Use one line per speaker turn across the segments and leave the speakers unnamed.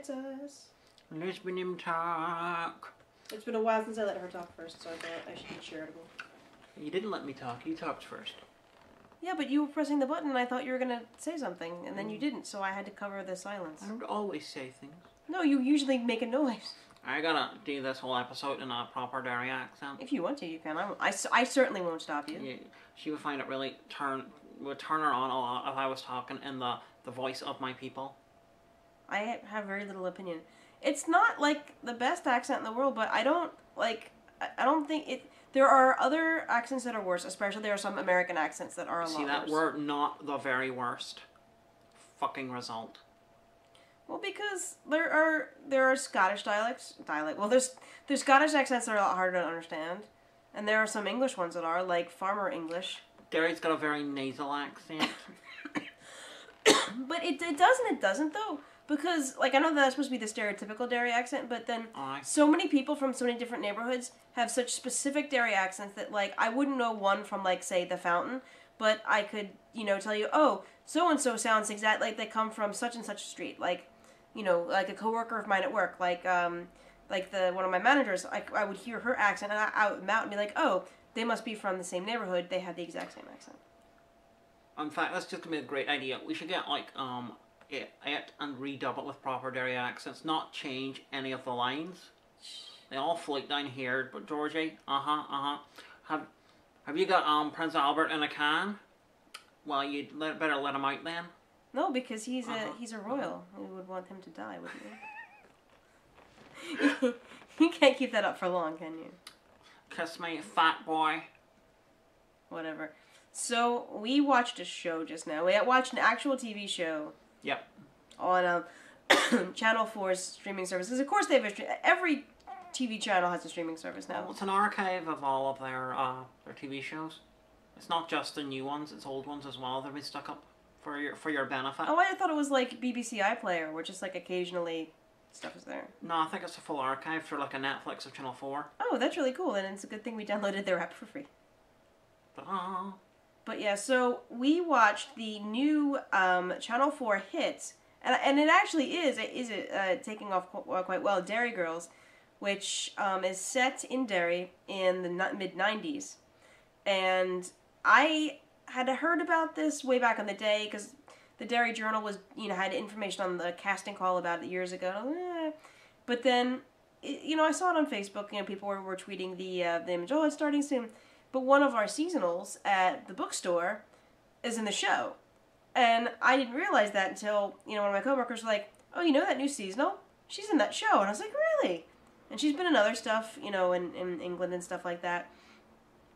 it's us.
Lesbian Talk.
It's been a while since I let her talk first, so I thought I should be charitable.
You didn't let me talk. You talked first.
Yeah, but you were pressing the button and I thought you were going to say something, and then you didn't, so I had to cover the silence.
I don't always say things.
No, you usually make a noise.
I gotta do this whole episode in a proper Derry accent.
If you want to, you can. I certainly won't stop you.
Yeah, she would find it really would turn her on a lot if I was talking in the voice of my people.
I have very little opinion. It's not, like, the best accent in the world, but I don't think it... There are other accents that are worse, especially there are some American accents that are a lot worse.
See, that were not the very worst fucking result.
Well, because there are Scottish dialects. Well, there's Scottish accents that are a lot harder to understand, and there are some English ones that are, like Farmer English.
Derry's got a very nasal accent.
But it does and it doesn't, though. Because, like, I know that's supposed to be the stereotypical Derry accent, but then so many people from so many different neighborhoods have such specific Derry accents that, like, I wouldn't know one from, like, say, the Fountain, but I could, you know, tell you, oh, so-and-so sounds exactly like they come from such and such a street. Like, you know, like a coworker of mine at work, like one of my managers, I would hear her accent, and I would mount and be like, oh, they must be from the same neighborhood, they have the exact same accent.
In fact, that's just gonna be a great idea. We should get, like, it and redub it with proper Derry accents, not change any of the lines. They all float down here, but Georgie, have you got Prince Albert in a can? Well, you'd better let him out then.
No, because he's a royal. We would want him to die, wouldn't we? You can't keep that up for long, can you?
Kiss me, fat boy.
Whatever. So, we watched a show just now. We watched an actual TV show.
Yep.
On Channel 4's streaming services. Of course, they have every TV channel has a streaming service now.
Well, it's an archive of all of their TV shows. It's not just the new ones; it's old ones as well. They'll be stuck up for your benefit.
Oh, I thought it was like BBC iPlayer, where just like occasionally stuff is there.
No, I think it's a full archive for like a Netflix of Channel 4.
Oh, that's really cool, and it's a good thing we downloaded their app for free.
Ta-da.
But yeah, so we watched the new Channel 4 hit, and it actually is taking off quite well, Derry Girls, which is set in Derry in the mid-90s. And I had heard about this way back in the day, because the Derry Journal was, had information on the casting call about it years ago. But then, I saw it on Facebook, people were tweeting the image, oh, it's starting soon. But one of our seasonals at the bookstore is in the show. And I didn't realize that until, one of my coworkers was like, oh, you know that new seasonal? She's in that show. And I was like, really? And she's been in other stuff, in England and stuff like that.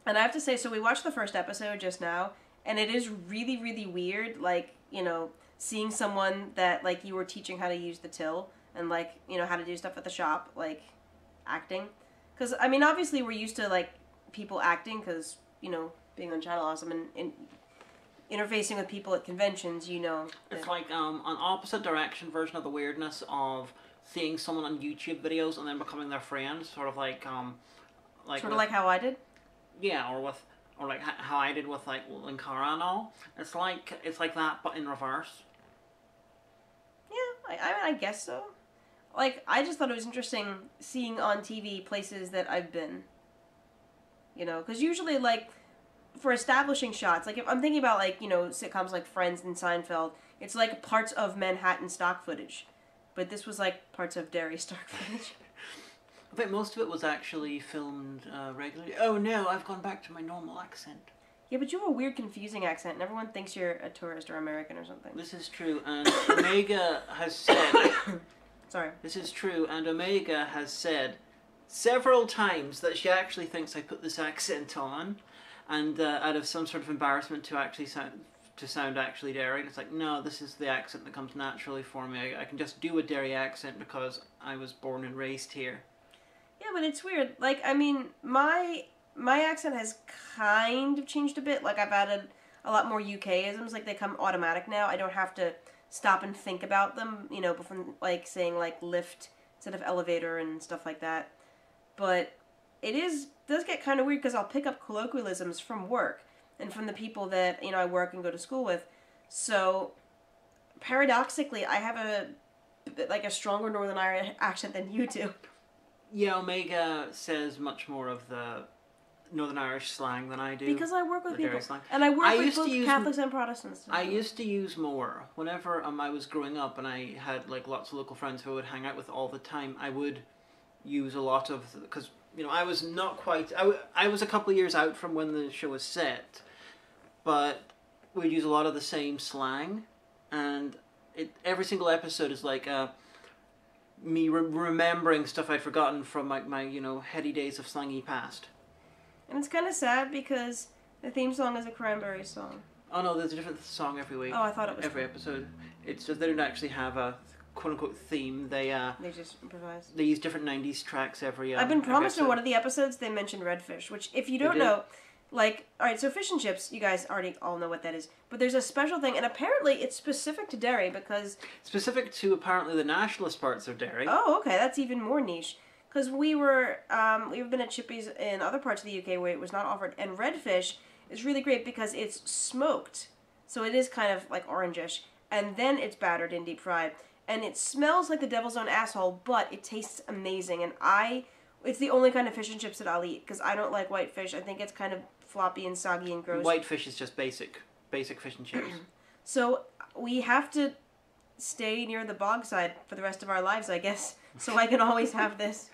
And I have to say, so we watched the first episode just now, and it is really, really weird, like, seeing someone that, like, you were teaching how to use the till and, like, how to do stuff at the shop, like, acting. Because, I mean, obviously we're used to, like, people acting because, being on Channel Awesome and interfacing with people at conventions,
It's like an opposite direction version of the weirdness of seeing someone on YouTube videos and then becoming their friend, sort of like
sort of like how I did?
Yeah, or like how I did with, like, Linkara and all. It's like that, but in reverse.
Yeah, I guess so. Like, I just thought it was interesting seeing on TV places that I've been. Because usually, like, for establishing shots, like, if I'm thinking about, like, sitcoms like Friends and Seinfeld, it's, like, parts of Manhattan stock footage. But this was, like, parts of Derry stock footage.
I think most of it was actually filmed regularly. Oh, no, I've gone back to my normal accent.
Yeah, but you have a weird, confusing accent, and everyone thinks you're a tourist or American or something.
This is true, and Omega has said...
Sorry.
This is true, and Omega has said several times that she actually thinks I put this accent on, and out of some sort of embarrassment to actually sound actually Derry. It's like, no, this is the accent that comes naturally for me. I can just do a Derry accent because I was born and raised here.
Yeah, but it's weird. Like, I mean, my accent has kind of changed a bit. Like, I've added a lot more UK-isms. Like, they come automatic now. I don't have to stop and think about them, before, like, saying, like, lift instead of elevator and stuff like that. But it does get kind of weird because I'll pick up colloquialisms from work and from the people that, I work and go to school with. So, paradoxically, I have like a stronger Northern Irish accent than you do.
Yeah, Omega says much more of the Northern Irish slang than I do.
Because I work with
the
people.
Derry slang.
And I work with both Catholics and Protestants.
I used to use more. Whenever I was growing up and I had like lots of local friends who I would hang out with all the time, I would use a lot of... Because, you know, I was not quite... I was a couple of years out from when the show was set, but we'd use a lot of the same slang, and every single episode is like... me remembering stuff I'd forgotten from my you know, heady days of slangy past.
And it's kind of sad because the theme song is a Cranberry song.
Oh no, there's a different song every week.
Oh, I thought it was
every episode. It's just they don't actually have a quote-unquote theme. They
just improvise.
They use different 90s tracks every
I've been promised in one of the episodes they mentioned redfish, which if you don't know, like, alright, so fish and chips, you guys already all know what that is. But there's a special thing, and apparently it's specific to Derry because...
Specific to apparently the nationalist parts of Derry.
Oh, okay, that's even more niche. Because we've been at Chippies in other parts of the UK where it was not offered, and redfish is really great because it's smoked, so it is kind of like orangish, and then it's battered and deep fried, and it smells like the devil's own asshole, but it tastes amazing, and it's the only kind of fish and chips that I'll eat, because I don't like white fish. I think it's kind of floppy and soggy and gross.
White fish is just basic fish and chips.
So we have to stay near the bog side for the rest of our lives, I guess, so I can always have this.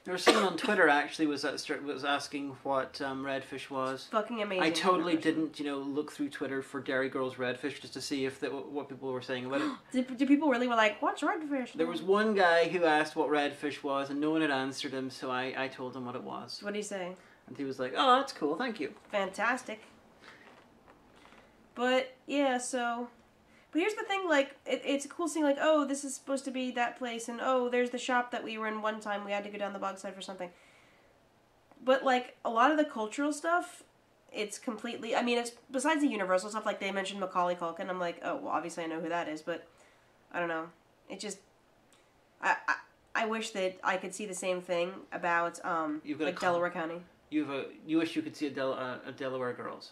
There was someone on Twitter actually was asking what redfish was.
Fucking amazing.
I totally didn't, you know, look through Twitter for Derry Girls redfish just to see if what people were saying about it.
Do people really were like, what's redfish?
There was one guy who asked what redfish was, and no one had answered him, so I told him what it was.
What did he say?
And he was like, "Oh, that's cool, thank you."
Fantastic. But yeah, so. But here's the thing, like, it's a cool thing, like, oh, this is supposed to be that place, and oh, there's the shop that we were in one time, we had to go down the bog side for something. But, like, a lot of the cultural stuff, it's completely, I mean, it's, besides the Universal stuff, like, they mentioned Macaulay Culkin, I'm like, oh, well, obviously I know who that is, but, I don't know, it just, I wish that I could see the same thing about, like, Delaware County.
You wish you could see a Delaware Girls.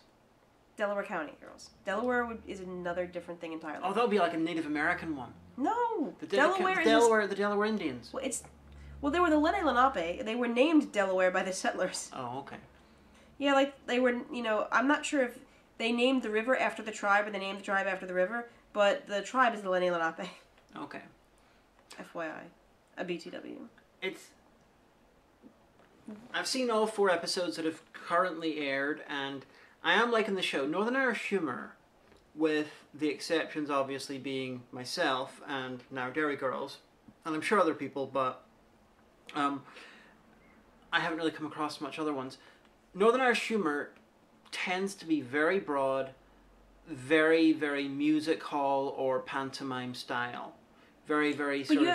Delaware County Girls. Delaware is another different thing entirely.
Oh, that would be like a Native American one.
No,
the Delaware Indians.
Well, they were the Lenape. They were named Delaware by the settlers.
Oh, okay.
Yeah, like they were. You know, I'm not sure if they named the river after the tribe or they named the tribe after the river, but the tribe is the Lenape.
Okay.
FYI, a BTW.
I've seen all 4 episodes that have currently aired, and I am liking the show. Northern Irish humour, with the exceptions obviously being myself and now Derry Girls, and I'm sure other people, but I haven't really come across much other ones. Northern Irish humour tends to be very broad, very, very music hall or pantomime style. Very, very sort of...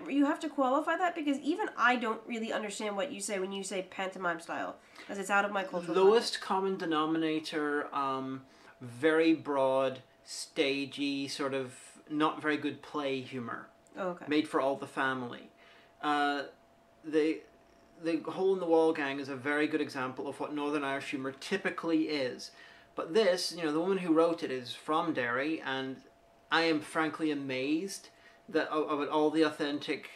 But you have to qualify that, because even I don't really understand what you say when you say pantomime style, because it's out of my cultural
Lowest common denominator, very broad, stagey, sort of not very good play humour.
Oh, okay.
Made for all the family. The Hole in the Wall gang is a very good example of what Northern Irish humour typically is. But this, you know, the woman who wrote it is from Derry, and I am frankly amazed that about all the authentic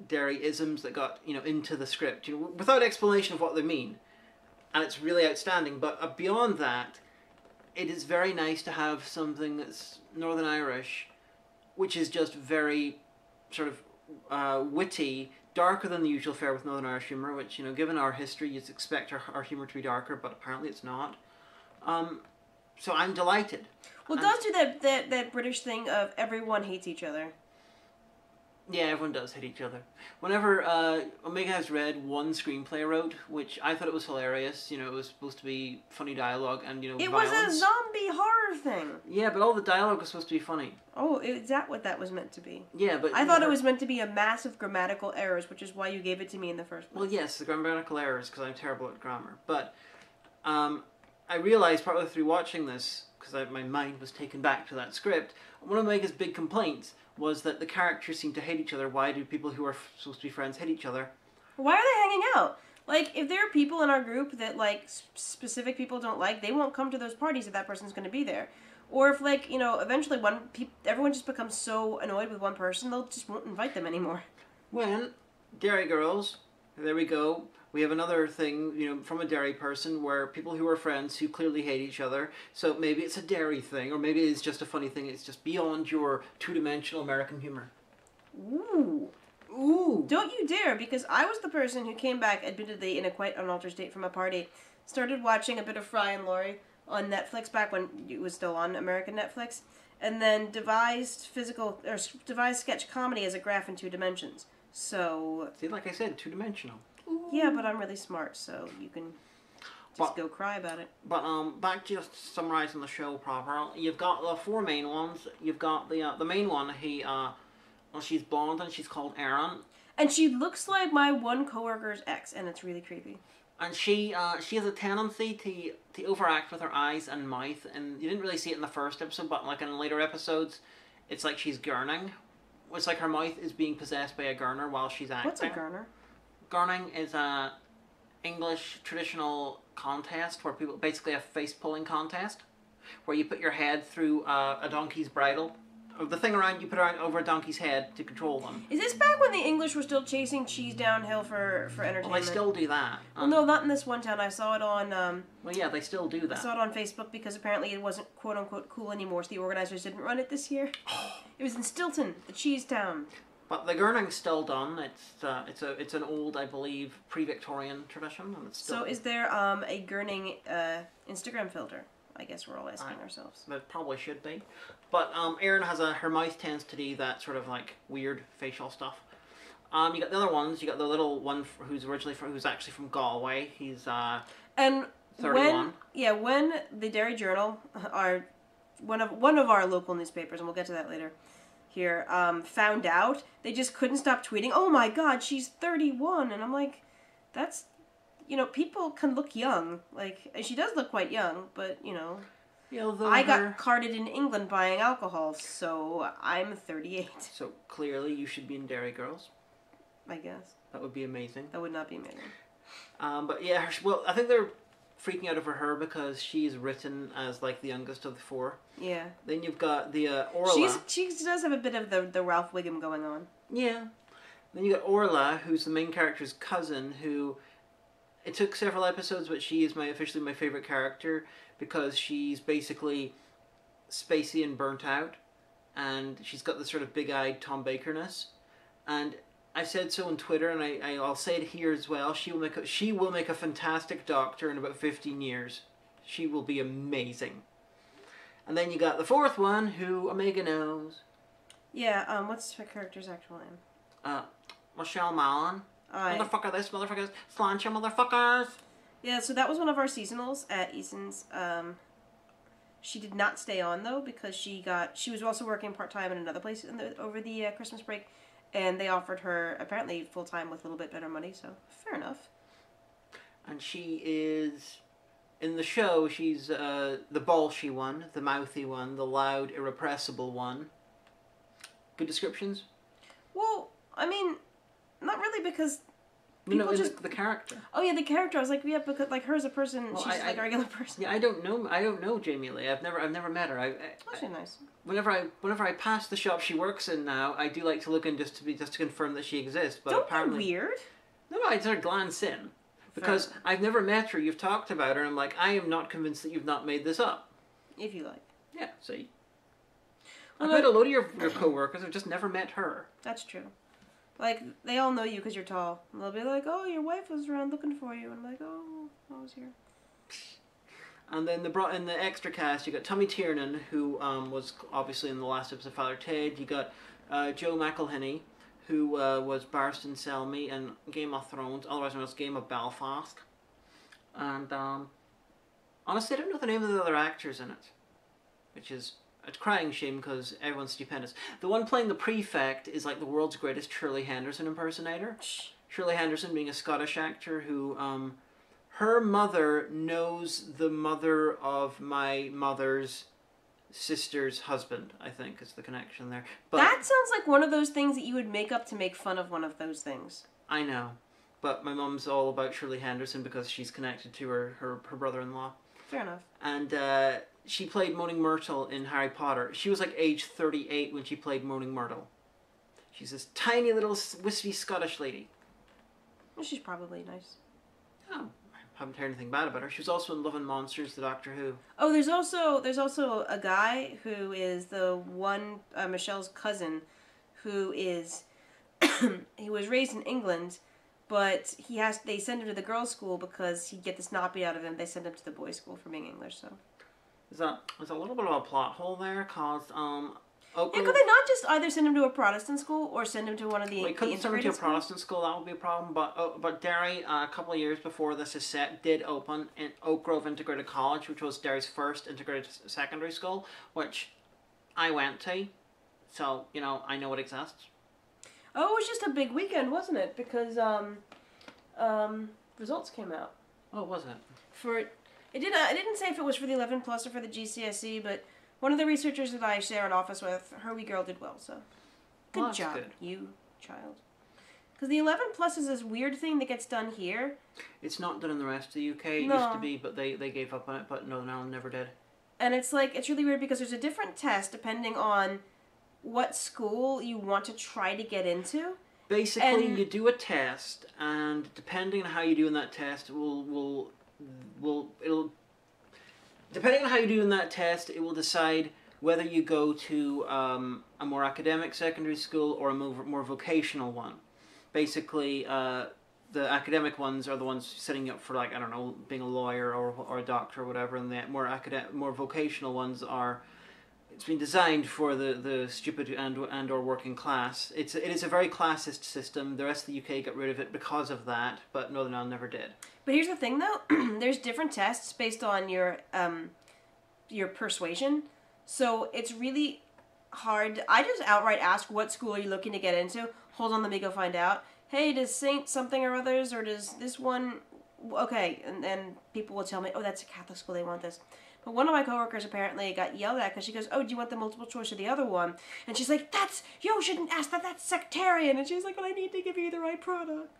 Derry isms that got, you know, into the script, you know, without explanation of what they mean, and it's really outstanding. But beyond that, it is very nice to have something that's Northern Irish, which is just very sort of witty, darker than the usual fare with Northern Irish humour, which, you know, given our history, you'd expect our humour to be darker, but apparently it's not. So I'm delighted.
Well, it does do that British thing of everyone hates each other.
Yeah, everyone does hate each other. Whenever Omega has read one screenplay I wrote, which I thought it was hilarious. You know, it was supposed to be funny dialogue and, you know,
it
violence.
was a zombie horror thing.
Yeah, but all the dialogue was supposed to be funny.
Oh, is that what that was meant to be?
Yeah, but...
I thought it was meant to be a massive grammatical errors, which is why you gave it to me in the first place.
Well, yes, the grammatical errors, because I'm terrible at grammar. But I realised partly through watching this, because my mind was taken back to that script, one of Omega's big complaints was that the characters seem to hate each other. Why do people who are supposed to be friends hate each other?
Why are they hanging out? Like, if there are people in our group that, like, specific people don't like, they won't come to those parties if that person's going to be there. Or if, like, you know, eventually everyone just becomes so annoyed with one person, they'll just won't invite them anymore.
When Derry Girls, there we go. We have another thing, you know, from a Derry person where people who are friends who clearly hate each other. So maybe it's a Derry thing, or maybe it's just a funny thing. It's just beyond your two-dimensional American humor.
Ooh.
Ooh.
Don't you dare, because I was the person who came back, admittedly in a quite unaltered state from a party, started watching a bit of Fry and Laurie on Netflix back when it was still on American Netflix, and then devised sketch comedy as a graph in 2 dimensions. So...
See, like I said, two-dimensional.
Yeah, but I'm really smart, so you can just go cry about it.
But back to just summarising the show proper. You've got the 4 main ones. You've got the main one. Well, she's blonde and she's called Erin.
And she looks like my one coworker's ex, and it's really creepy.
And she has a tendency to overact with her eyes and mouth, and you didn't really see it in the first episode, but like in later episodes, it's like she's gurning. It's like her mouth is being possessed by a gurner while she's acting.
What's a gurner?
Gurning is a English traditional contest where people basically a face pulling contest, where you put your head through a donkey's bridle. The thing around you put around over a donkey's head to control them.
Is this back when the English were still chasing cheese downhill for entertainment?
Well, they still do that.
Well, no, not in this one town. I saw it on...
well, yeah, they still do that.
I saw it on Facebook because apparently it wasn't quote-unquote cool anymore, so the organizers didn't run it this year. It was in Stilton, the cheese town.
But the gurning's still done. It's an old, I believe, pre-Victorian tradition, and it's still...
So is there a gurning Instagram filter? I guess we're all asking ourselves.
There probably should be. But Erin has her mouth tends to do that sort of like weird facial stuff. You got the other ones. You got the little one who's actually from Galway. He's
and
31.
When the Derry Journal, one of our local newspapers, and we'll get to that later here, found out, they just couldn't stop tweeting, "Oh my God, she's 31," and I'm like, that's. You know, people can look young. Like, she does look quite young, but, you know... I got carded in England buying alcohol, so I'm 38.
So, clearly, you should be in Derry Girls.
I guess.
That would be amazing.
That would not be amazing.
But, yeah, well, I think they're freaking out over her because she's written as, like, the youngest of the 4.
Yeah.
Then you've got the Orla.
She does have a bit of the Ralph Wiggum going on.
Yeah. Then you got Orla, who's the main character's cousin, who... It took several episodes, but she is officially my favourite character because she's basically spacey and burnt out, and she's got this sort of big-eyed Tom Baker-ness. And I said so on Twitter, and I'll say it here as well. She will make a fantastic doctor in about 15 years. She will be amazing. And then you got the 4th one, who Omega knows.
Yeah. What's her character's actual name?
Michelle Mallon. Motherfucker this, motherfucker this, slancha motherfuckers. Yeah,
so that was one of our seasonals at Easton's. She did not stay on though because she was also working part-time in another place over the Christmas break, and they offered her apparently full-time with a little bit better money, so fair enough.
And she is, in the show, she's the bolshy one, the mouthy one, the loud, irrepressible one. Good descriptions?
Well, I mean... Not really, because
people just... the character.
Oh, yeah, the character. I was like, yeah, because, like, her as a person, she's like a regular person.
Yeah, I don't know Jamie Lee. I've never met her.
She's nice.
Whenever I pass the shop she works in now, I do like to look in just to confirm that she exists. But apparently...
Don't be weird.
No, I sort of glance in. Because I've never met her, you've talked about her, and I'm like, I am not convinced that you've not made this up.
If you like.
Yeah, see? I've met a load of your co-workers, I've just never met her.
That's true. Like, they all know you because you're tall. And they'll be like, "Oh, your wife was around looking for you." And I'm like, "Oh, I was here."
And then in the extra cast, you got Tommy Tiernan, who was obviously in the last episode of Father Ted. You got Joe McElhenney, who was Barristan Selmy in Game of Thrones, otherwise known as Game of Belfast. And honestly, I don't know the name of the other actors in it, which is a crying shame because everyone's stupendous. The one playing the prefect is like the world's greatest Shirley Henderson impersonator. Shirley Henderson being a Scottish actor who, her mother knows the mother of my mother's sister's husband, I think is the connection there. But
that sounds like one of those things that you would make up to make fun of one of those things.
I know. but my mum's all about Shirley Henderson because she's connected to her brother-in-law.
Fair enough.
And she played Moaning Myrtle in Harry Potter. She was like age 38 when she played Moaning Myrtle. She's this tiny little wispy Scottish lady.
Well, she's probably nice.
Oh, I haven't heard anything bad about her. She was also in Love and Monsters, the Doctor Who.
Oh, there's also a guy who is the one Michelle's cousin, who is he was raised in England, but they send him to the girls' school because he'd get the snoppy out of him. They send him to the boys' school for being English. So
there's a little bit of a plot hole there, cause
yeah, could they not just either send him to a Protestant school or send him to one of the
we couldn't send him to a
schools?
Protestant school. That would be a problem. But Derry, a couple of years before this is set, did open in Oak Grove Integrated College, which was Derry's first integrated secondary school, which I went to. So I know it exists.
Oh, it was just a big weekend, wasn't it? Because results came out.
Oh, was it?
It didn't say if it was for the 11 plus or for the GCSE, but one of the researchers that I share an office with, her wee girl did well, so good job, good. You child. Because the 11 plus is this weird thing that gets done here.
It's not done in the rest of the UK. It used to be, but they gave up on it, but Northern Ireland never did.
And it's really weird because there's a different test depending on what school you want to try to get into.
Basically, you do a test, and depending on how you do in that test, depending on how you do in that test, it will decide whether you go to a more academic secondary school or a more vocational one. Basically, the academic ones are the ones setting you up for, like, I don't know, being a lawyer or a doctor or whatever, and the more vocational ones are. It's been designed for the stupid and or working class. It is a very classist system. The rest of the UK got rid of it because of that, but Northern Ireland never did.
But here's the thing, though. There's different tests based on your persuasion. So it's really hard. I just outright ask, what school are you looking to get into? Hold on, let me go find out. Hey, does Saint something or others, or does this one... Okay, and then people will tell me, oh, that's a Catholic school, they want this. But one of my coworkers apparently got yelled at because she goes, oh, do you want the multiple choice or the other one? And she's like, you shouldn't ask that, that's sectarian. And she was like, well, I need to give you the right product.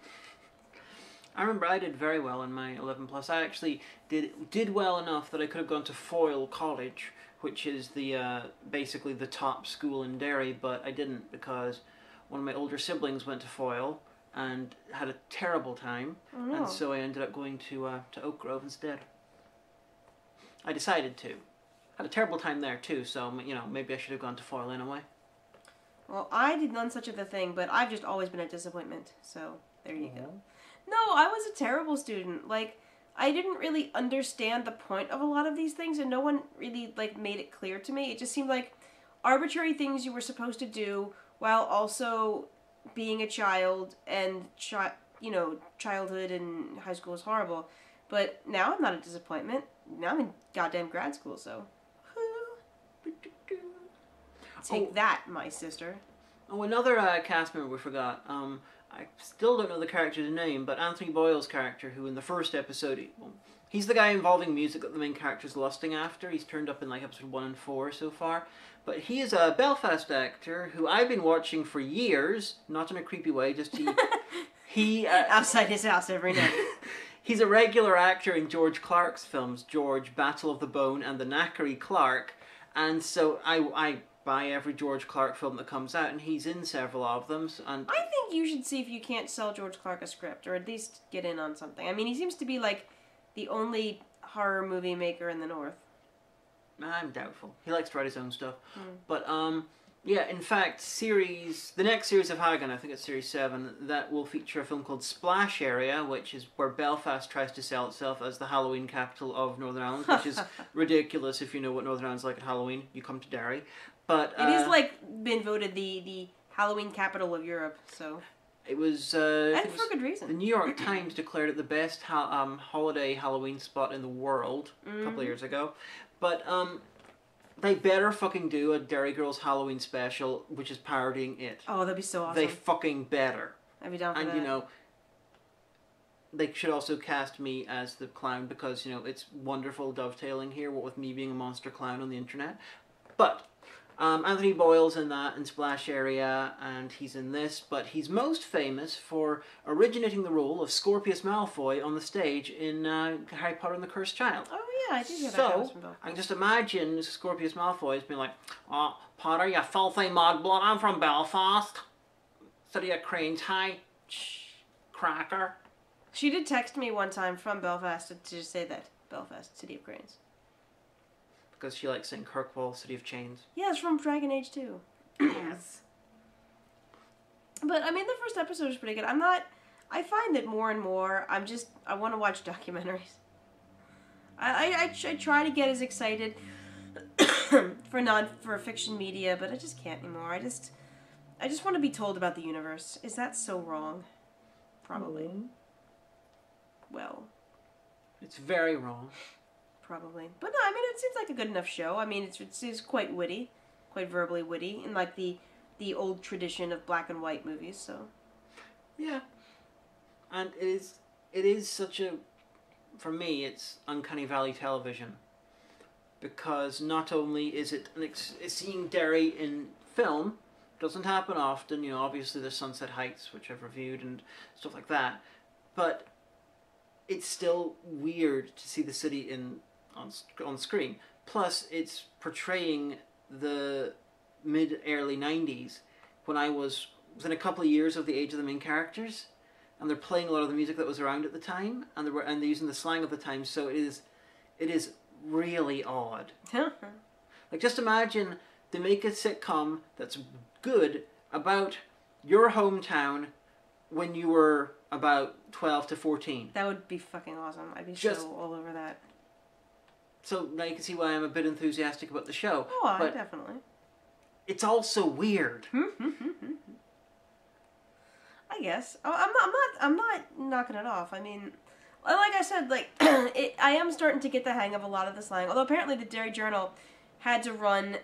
I remember I did very well in my 11 plus. I actually did well enough that I could have gone to Foyle College, which is the basically the top school in Derry, but I didn't because one of my older siblings went to Foyle and had a terrible time, and so I ended up going to Oak Grove instead. I decided to. Had a terrible time there too, so maybe I should have gone to Foyle anyway.
Well, I did none such of a thing, but I've just always been a disappointment, so there you go. No, I was a terrible student. Like, I didn't really understand the point of a lot of these things, and no one really, made it clear to me. It just seemed like arbitrary things you were supposed to do while also being a child, and, childhood and high school is horrible. But now I'm not a disappointment. Now I'm in goddamn grad school, so... Take that, my sister.
Oh, another cast member we forgot. I still don't know the character's name, but Anthony Boyle's character, who in the first episode, he's the guy involving music that the main character's lusting after. He's turned up in episode 1 and 4 so far. But he is a Belfast actor who I've been watching for years, not in a creepy way, just he
outside his house every night.
He's a regular actor in George Clark's films, George, Battle of the Bone, and The Knackery Clark. And so I buy every George Clark film that comes out, and he's in several of them. And
I think you should see if you can't sell George Clark a script, or at least get in on something. I mean, he seems to be, the only horror movie maker in the North.
I'm doubtful. He likes to write his own stuff. But, yeah, in fact, the next series of Hagen, I think it's series 7, that will feature a film called Splash Area, which is where Belfast tries to sell itself as the Halloween capital of Northern Ireland, which is ridiculous if you know what Northern Ireland's like at Halloween. You come to Derry. But
it is, been voted the Halloween capital of Europe, so...
It was...
and for good reason.
The New York Times declared it the best holiday Halloween spot in the world a couple of years ago. But, they better fucking do a Derry Girls Halloween special, which is parodying it.
Oh, that'd be so awesome.
They fucking better.
I'd be down for that.
And, they should also cast me as the clown because, it's wonderful dovetailing here, what with me being a monster clown on the internet. But, Anthony Boyle's in that, in Splash Area, and he's in this, but he's most famous for originating the role of Scorpius Malfoy on the stage in Harry Potter and the Cursed Child.
Oh yeah, I did hear that was from Belfast.
I can just imagine Scorpius Malfoy as being like, "Oh, Potter, you filthy mudblood, I'm from Belfast. City of Cranes, hi, cracker."
She did text me one time from Belfast to just say that. Belfast, City of Cranes.
Because she likes saying Kirkwall, City of Chains.
Yeah, it's from Dragon Age 2.
Yes.
But, I mean, the first episode was pretty good. I find that more and more, I want to watch documentaries. I try to get as excited for fiction media, but I just can't anymore. I just want to be told about the universe. Is that so wrong? Probably.
Mm-hmm.
Well.
It's very wrong.
Probably. But no, I mean, it seems like a good enough show. I mean, it's quite witty. Quite verbally witty. In, like, the old tradition of black and white movies, so.
Yeah. And it is such a... For me, it's Uncanny Valley television. Because not only is it seeing Derry in film, doesn't happen often, you know, obviously there's Sunset Heights, which I've reviewed, and stuff like that, but it's still weird to see the city on screen. Plus, it's portraying the mid-early 90s when I was within a couple of years of the age of the main characters, and they're playing a lot of the music that was around at the time, and they're using the slang of the time, so it is really odd. Like, just imagine they make a sitcom that's good about your hometown when you were about 12 to 14.
That would be fucking awesome. I'd be so all over that.
So now you can see why I'm a bit enthusiastic about the show.
Oh, definitely.
It's also weird.
I guess. I'm not knocking it off. I mean, like I said, like I am starting to get the hang of a lot of the slang. Although apparently the Derry Journal had to run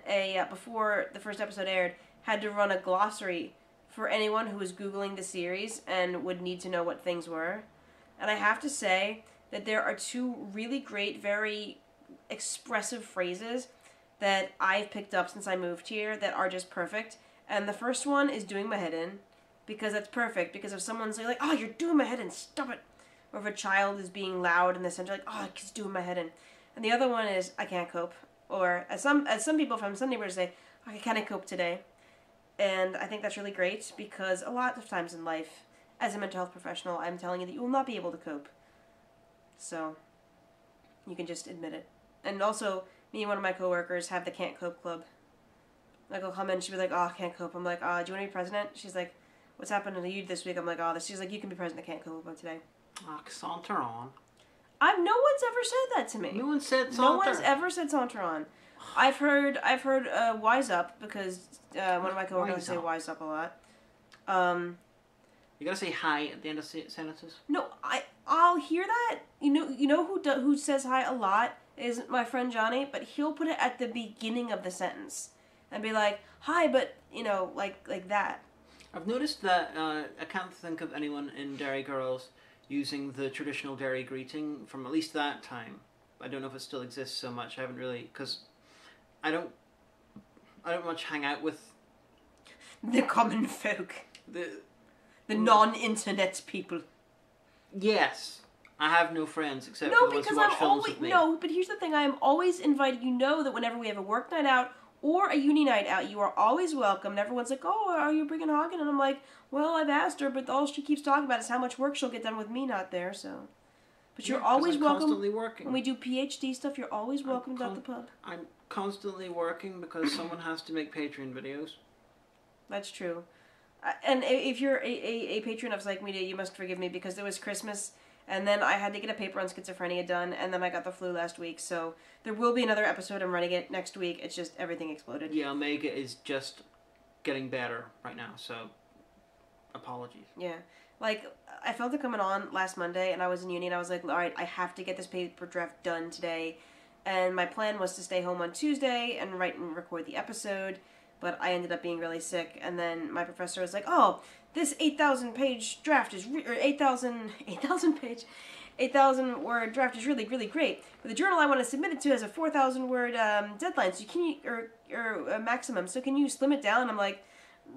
before the first episode aired, had to run a glossary for anyone who was Googling the series and would need to know what things were. And I have to say that there are two really great, very expressive phrases that I've picked up since I moved here that are just perfect. And the first one is doing my head in, because that's perfect. Because if someone's like, "Oh, you're doing my head in, stop it," or if a child is being loud in the center, like, "Oh, it's doing my head in," and the other one is, "I can't cope," or as some people from some neighbors say, "I can't cope today," and I think that's really great because a lot of times in life, as a mental health professional, I'm telling you that you will not be able to cope. So you can just admit it. And also, me and one of my coworkers have the Can't Cope Club. Like, I'll come in and she'll be like, "Oh, I can't cope." I'm like, "Do you want to be president?" She's like, "What's happened to you this week?" I'm like, "Oh, this." She's like, "You can be president. I can't cope about today."
Saunter on.
No one's ever said that to me.
No one said saunter.
No one's ever said saunter on. I've heard wise up because one of my coworkers say wise up a lot.
You gotta say hi at the end of sentences.
No, I'll hear that. You know who says hi a lot is my friend Johnny, but he'll put it at the beginning of the sentence and be like, "Hi," but like that.
I've noticed that I can't think of anyone in Derry Girls using the traditional Derry greeting from at least that time. I don't know if it still exists so much. I haven't really, because I don't much hang out with
the common folk, the non-internet people.
Yes, I have no friends except for the ones who watch films with me.
No, but here's the thing: I am always invited. You know that whenever we have a work night out or a uni night out, you are always welcome. And everyone's like, "Oh, are you bringing Hagen?" And I'm like, "Well, I've asked her, but all she keeps talking about is how much work she'll get done with me not there." So, but you're always welcome.
Constantly working.
When we do PhD stuff, you're always welcome at the pub.
I'm constantly working because someone has to make Patreon videos.
That's true. And if you're a patron of Psych Media, you must forgive me because it was Christmas, and then I had to get a paper on schizophrenia done, and then I got the flu last week, so there will be another episode. I'm running it next week. It's just everything exploded.
Yeah, Omega is just getting better right now, so apologies.
Yeah. Like, I felt it coming on last Monday, and I was in uni, and I was like, all right, I have to get this paper draft done today. And my plan was to stay home on Tuesday and write and record the episode, but I ended up being really sick, and then my professor was like, "Oh, this 8,000 page draft is 8,000 page 8,000 word draft is really, really great. But the journal I want to submit it to has a 4,000 word deadline, so or a maximum. So can you slim it down? And I'm like,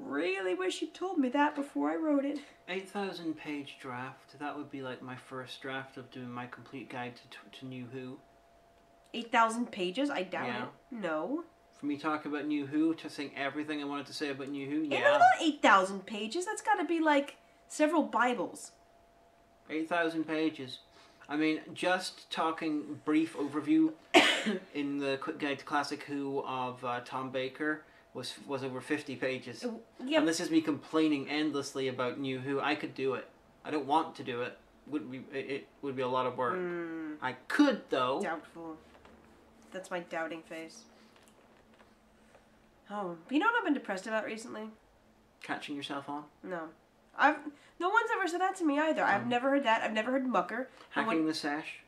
really wish you told me that before I wrote it.
8,000 page draft. That would be like my first draft of doing my complete guide to New Who.
8,000 pages? I doubt it. No.
For me talking about New Who, to saying everything I wanted to say about New Who,
yeah. Not 8,000 pages. That's got to be like several Bibles.
8,000 pages. I mean, just talking brief overview in the Quick Guide to Classic Who of Tom Baker was over 50 pages.
Yep.
And this is me complaining endlessly about New Who. I could do it. I don't want to do it. It would be a lot of work. I could, though.
Doubtful. That's my doubting face. Oh, but you know what I've been depressed about recently?
Catching yourself on?
No. No one's ever said that to me either. I've never heard that. I've never heard mucker.
Hacking the sesh?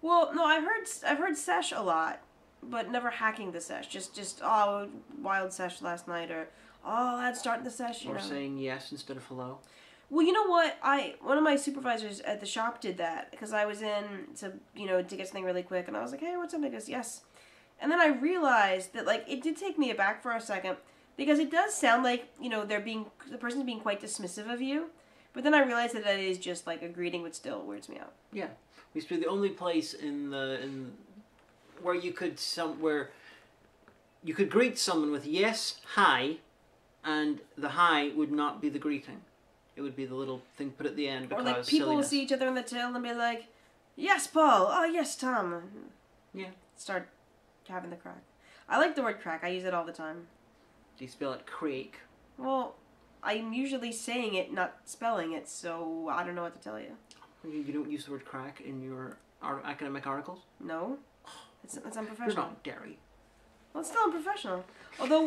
Well, no, I've heard sesh a lot, but never hacking the sesh. Just wild sesh last night, or lads starting the sesh.
Or saying yes instead of hello.
Well, you know what? One of my supervisors at the shop did that because I was in to get something really quick, and I was like, hey, what's up? And he goes, yes. And then I realized that like it did take me aback for a second because it does sound like the person's being quite dismissive of you, but then I realized that it is just like a greeting, which still weirds me out.
Yeah, we used to be the only place where you could greet someone with yes, hi, and the hi would not be the greeting. It would be the little thing put at the end because
or like people will see each other in the tail and be like, yes, Paul. Oh, yes, Tom.
Yeah.
Start having the crack. I like the word crack. I use it all the time.
Do you spell it creak?
Well, I'm usually saying it, not spelling it, so I don't know what to tell you.
You don't use the word crack in your academic articles?
No. It's unprofessional.
You're not Derry.
Well, it's still unprofessional. Although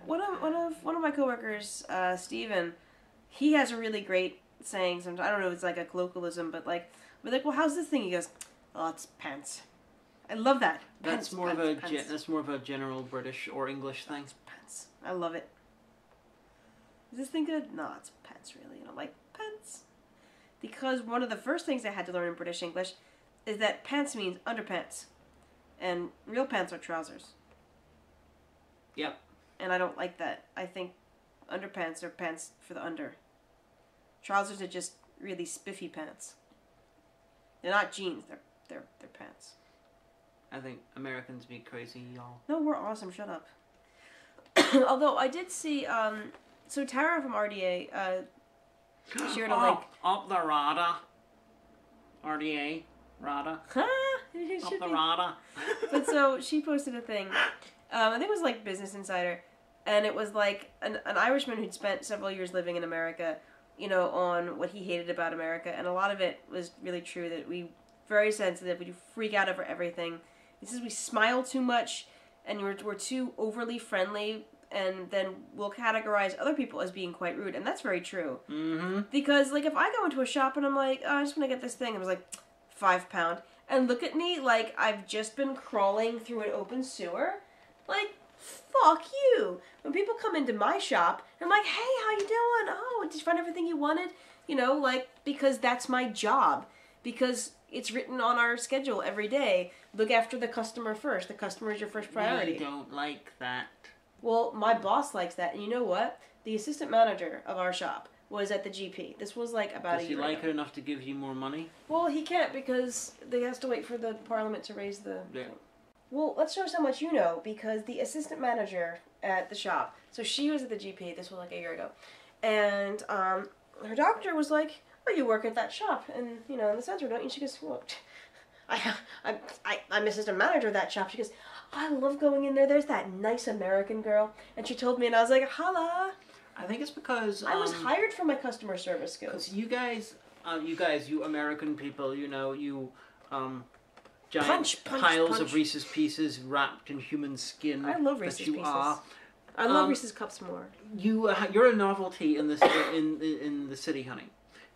one of my coworkers, Steven, he has a really great saying sometimes. I don't know if it's like a colloquialism, but like, we're like, well, how's this thing? He goes, oh, it's pants. I love that.
That's more of a general British or English thing.
It's pants. I love it. Is this thing good? No, it's pants really. And I'm like, pants. Because one of the first things I had to learn in British English is that pants means underpants. And real pants are trousers.
Yep.
And I don't like that. I think underpants are pants for the under. Trousers are just really spiffy pants. They're not jeans. They're pants.
I think Americans be crazy, y'all.
No, we're awesome. Shut up. Although I did see, so Tara from RDA shared a link.
Up the rada. RDA. Rada. Up the rada.
But so she posted a thing. I think it was like Business Insider. And it was like an Irishman who'd spent several years living in America, on what he hated about America. And a lot of it was really true, that we very sensitive. We do freak out over everything. He says we smile too much and we're too overly friendly, and then we'll categorize other people as being quite rude. And that's very true.
Mm-hmm.
Because, like, if I go into a shop and I'm like, oh, I just want to get this thing, I was like, £5. And look at me like I've just been crawling through an open sewer. Like, fuck you. When people come into my shop, I'm like, hey, how you doing? Oh, did you find everything you wanted? Because that's my job. Because it's written on our schedule every day. Look after the customer first. The customer is your first priority.
We don't like that.
Well, my boss likes that. And you know what? The assistant manager of our shop was at the GP. This was like about a year ago.
Does he like it enough to give you more money?
Well, he can't because they has to wait for the parliament to raise the...
Yeah.
Well, let's show us how much you know, because the assistant manager at the shop, so she was at the GP, this was like a year ago, and her doctor was like, oh, you work at that shop, and, in the center, don't you? She goes, well, I'm assistant manager of that shop. She goes, I love going in there. There's that nice American girl. And she told me, and I was like, holla.
I think it's because...
I was hired for my customer service skills.
Because you American people, giant piles of Reese's Pieces wrapped in human skin.
I love Reese's Pieces. I love Reese's Cups more.
You're a novelty in this in the city, honey.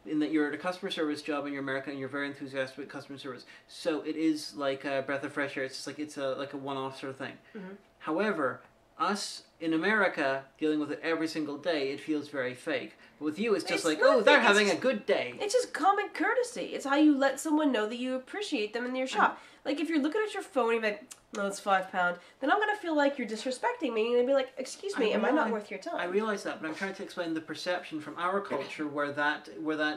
In that you're at a customer service job in America and you're very enthusiastic about customer service. So it is like a breath of fresh air. It's just like it's like a one-off sort of thing.
Mm-hmm.
However, us in America dealing with it every single day, it feels very fake. But with you, it's just like,
not
oh, they're
fake,
having a good day.
It's just common courtesy. It's how you let someone know that you appreciate them in your shop. Like, if you're looking at your phone and you're like, no, it's £5, then I'm going to feel like you're disrespecting me, and I'd be like, excuse me, am I not worth your time?
I realize that, but I'm trying to explain the perception from our culture where that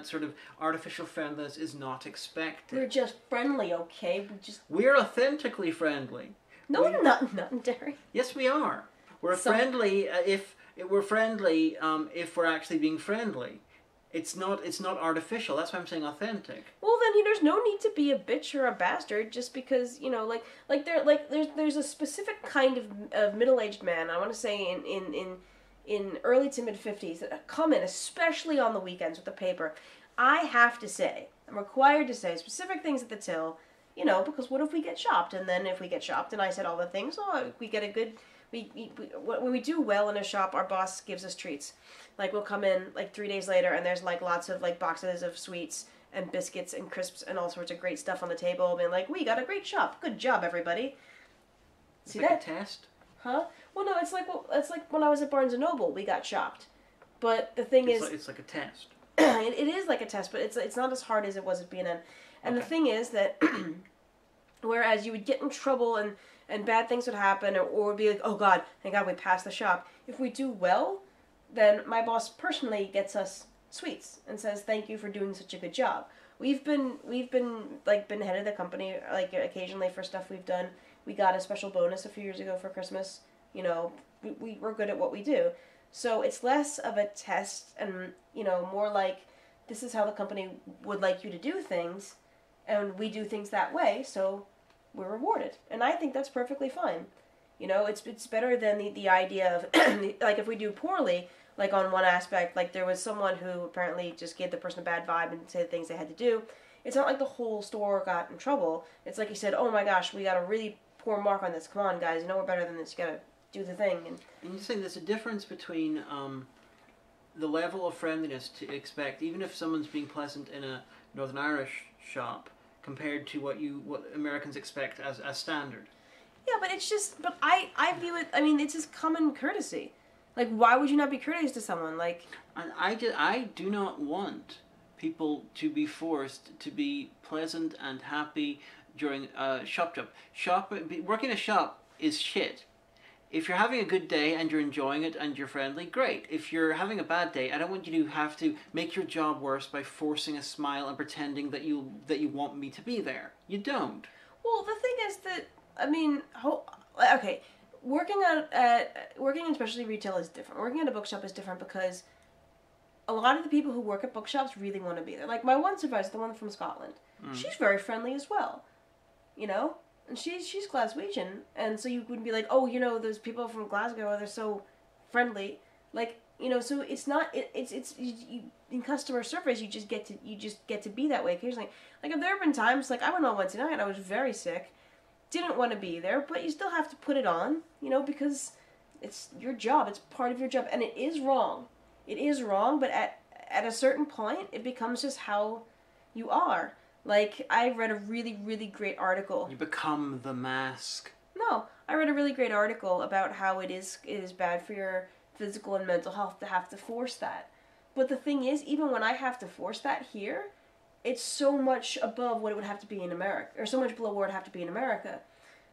sort of artificial friendliness is not expected.
We're just friendly, okay?
We're authentically friendly.
No, we're not in Derry.
Yes, we are. We're friendly if we're actually being friendly. It's not artificial. That's why I'm saying authentic.
Well, then there's no need to be a bitch or a bastard just because there's a specific kind of middle-aged man. I want to say in early to mid 50s that come in, especially on the weekends with the paper. I have to say, I'm required to say specific things at the till. Because what if we get shopped? And then if we get shopped, and I said all the things, we get a good. When we do well in a shop, our boss gives us treats. Like, we'll come in, 3 days later, and there's, lots of, boxes of sweets and biscuits and crisps and all sorts of great stuff on the table. Being like, we got a great shop. Good job, everybody.
See that? A test?
Huh? Well, no, it's like when I was at Barnes & Noble, we got shopped. But the thing is...
It's like a test.
It is like a test, but it's not as hard as it was at B&M. And the thing is that... whereas you would get in trouble and bad things would happen, or would be like, oh God, thank God we passed the shop. If we do well, then my boss personally gets us sweets and says thank you for doing such a good job. We've been head of the company occasionally for stuff we've done. We got a special bonus a few years ago for Christmas. We're good at what we do. So it's less of a test and more like this is how the company would like you to do things, and we do things that way, so we're rewarded. And I think that's perfectly fine. It's better than the idea of, if we do poorly, on one aspect, there was someone who apparently just gave the person a bad vibe and said things they had to do. It's not like the whole store got in trouble. It's like he said, oh my gosh, we got a really poor mark on this. Come on, guys, we're better than this. You gotta do the thing. And
you're saying there's a difference between the level of friendliness to expect, even if someone's being pleasant in a Northern Irish shop, compared to what Americans expect as standard.
Yeah, but it's just, I view it, it's just common courtesy. Why would you not be courteous to someone?
I do not want people to be forced to be pleasant and happy during a shop job. Working a shop is shit. If you're having a good day and you're enjoying it and you're friendly, great. If you're having a bad day, I don't want you to have to make your job worse by forcing a smile and pretending that you want me to be there. You don't.
Well, the thing is that, okay, working in specialty retail is different. Working at a bookshop is different because a lot of the people who work at bookshops really want to be there. My one supervisor, the one from Scotland, she's very friendly as well, And she's Glaswegian, and so you wouldn't be like, oh, those people from Glasgow, they're so friendly, so it's not, it's in customer service, you just get to be that way occasionally. Have there been times, I went on Wednesday night, and I was very sick, didn't want to be there, but you still have to put it on, because it's your job, it's part of your job, and it is wrong, but at a certain point, it becomes just how you are. I read a really, really great article.
You become the mask.
No, I read a really great article about how it is bad for your physical and mental health to have to force that. But the thing is, even when I have to force that here, it's so much above what it would have to be in America, or so much below where it would have to be in America.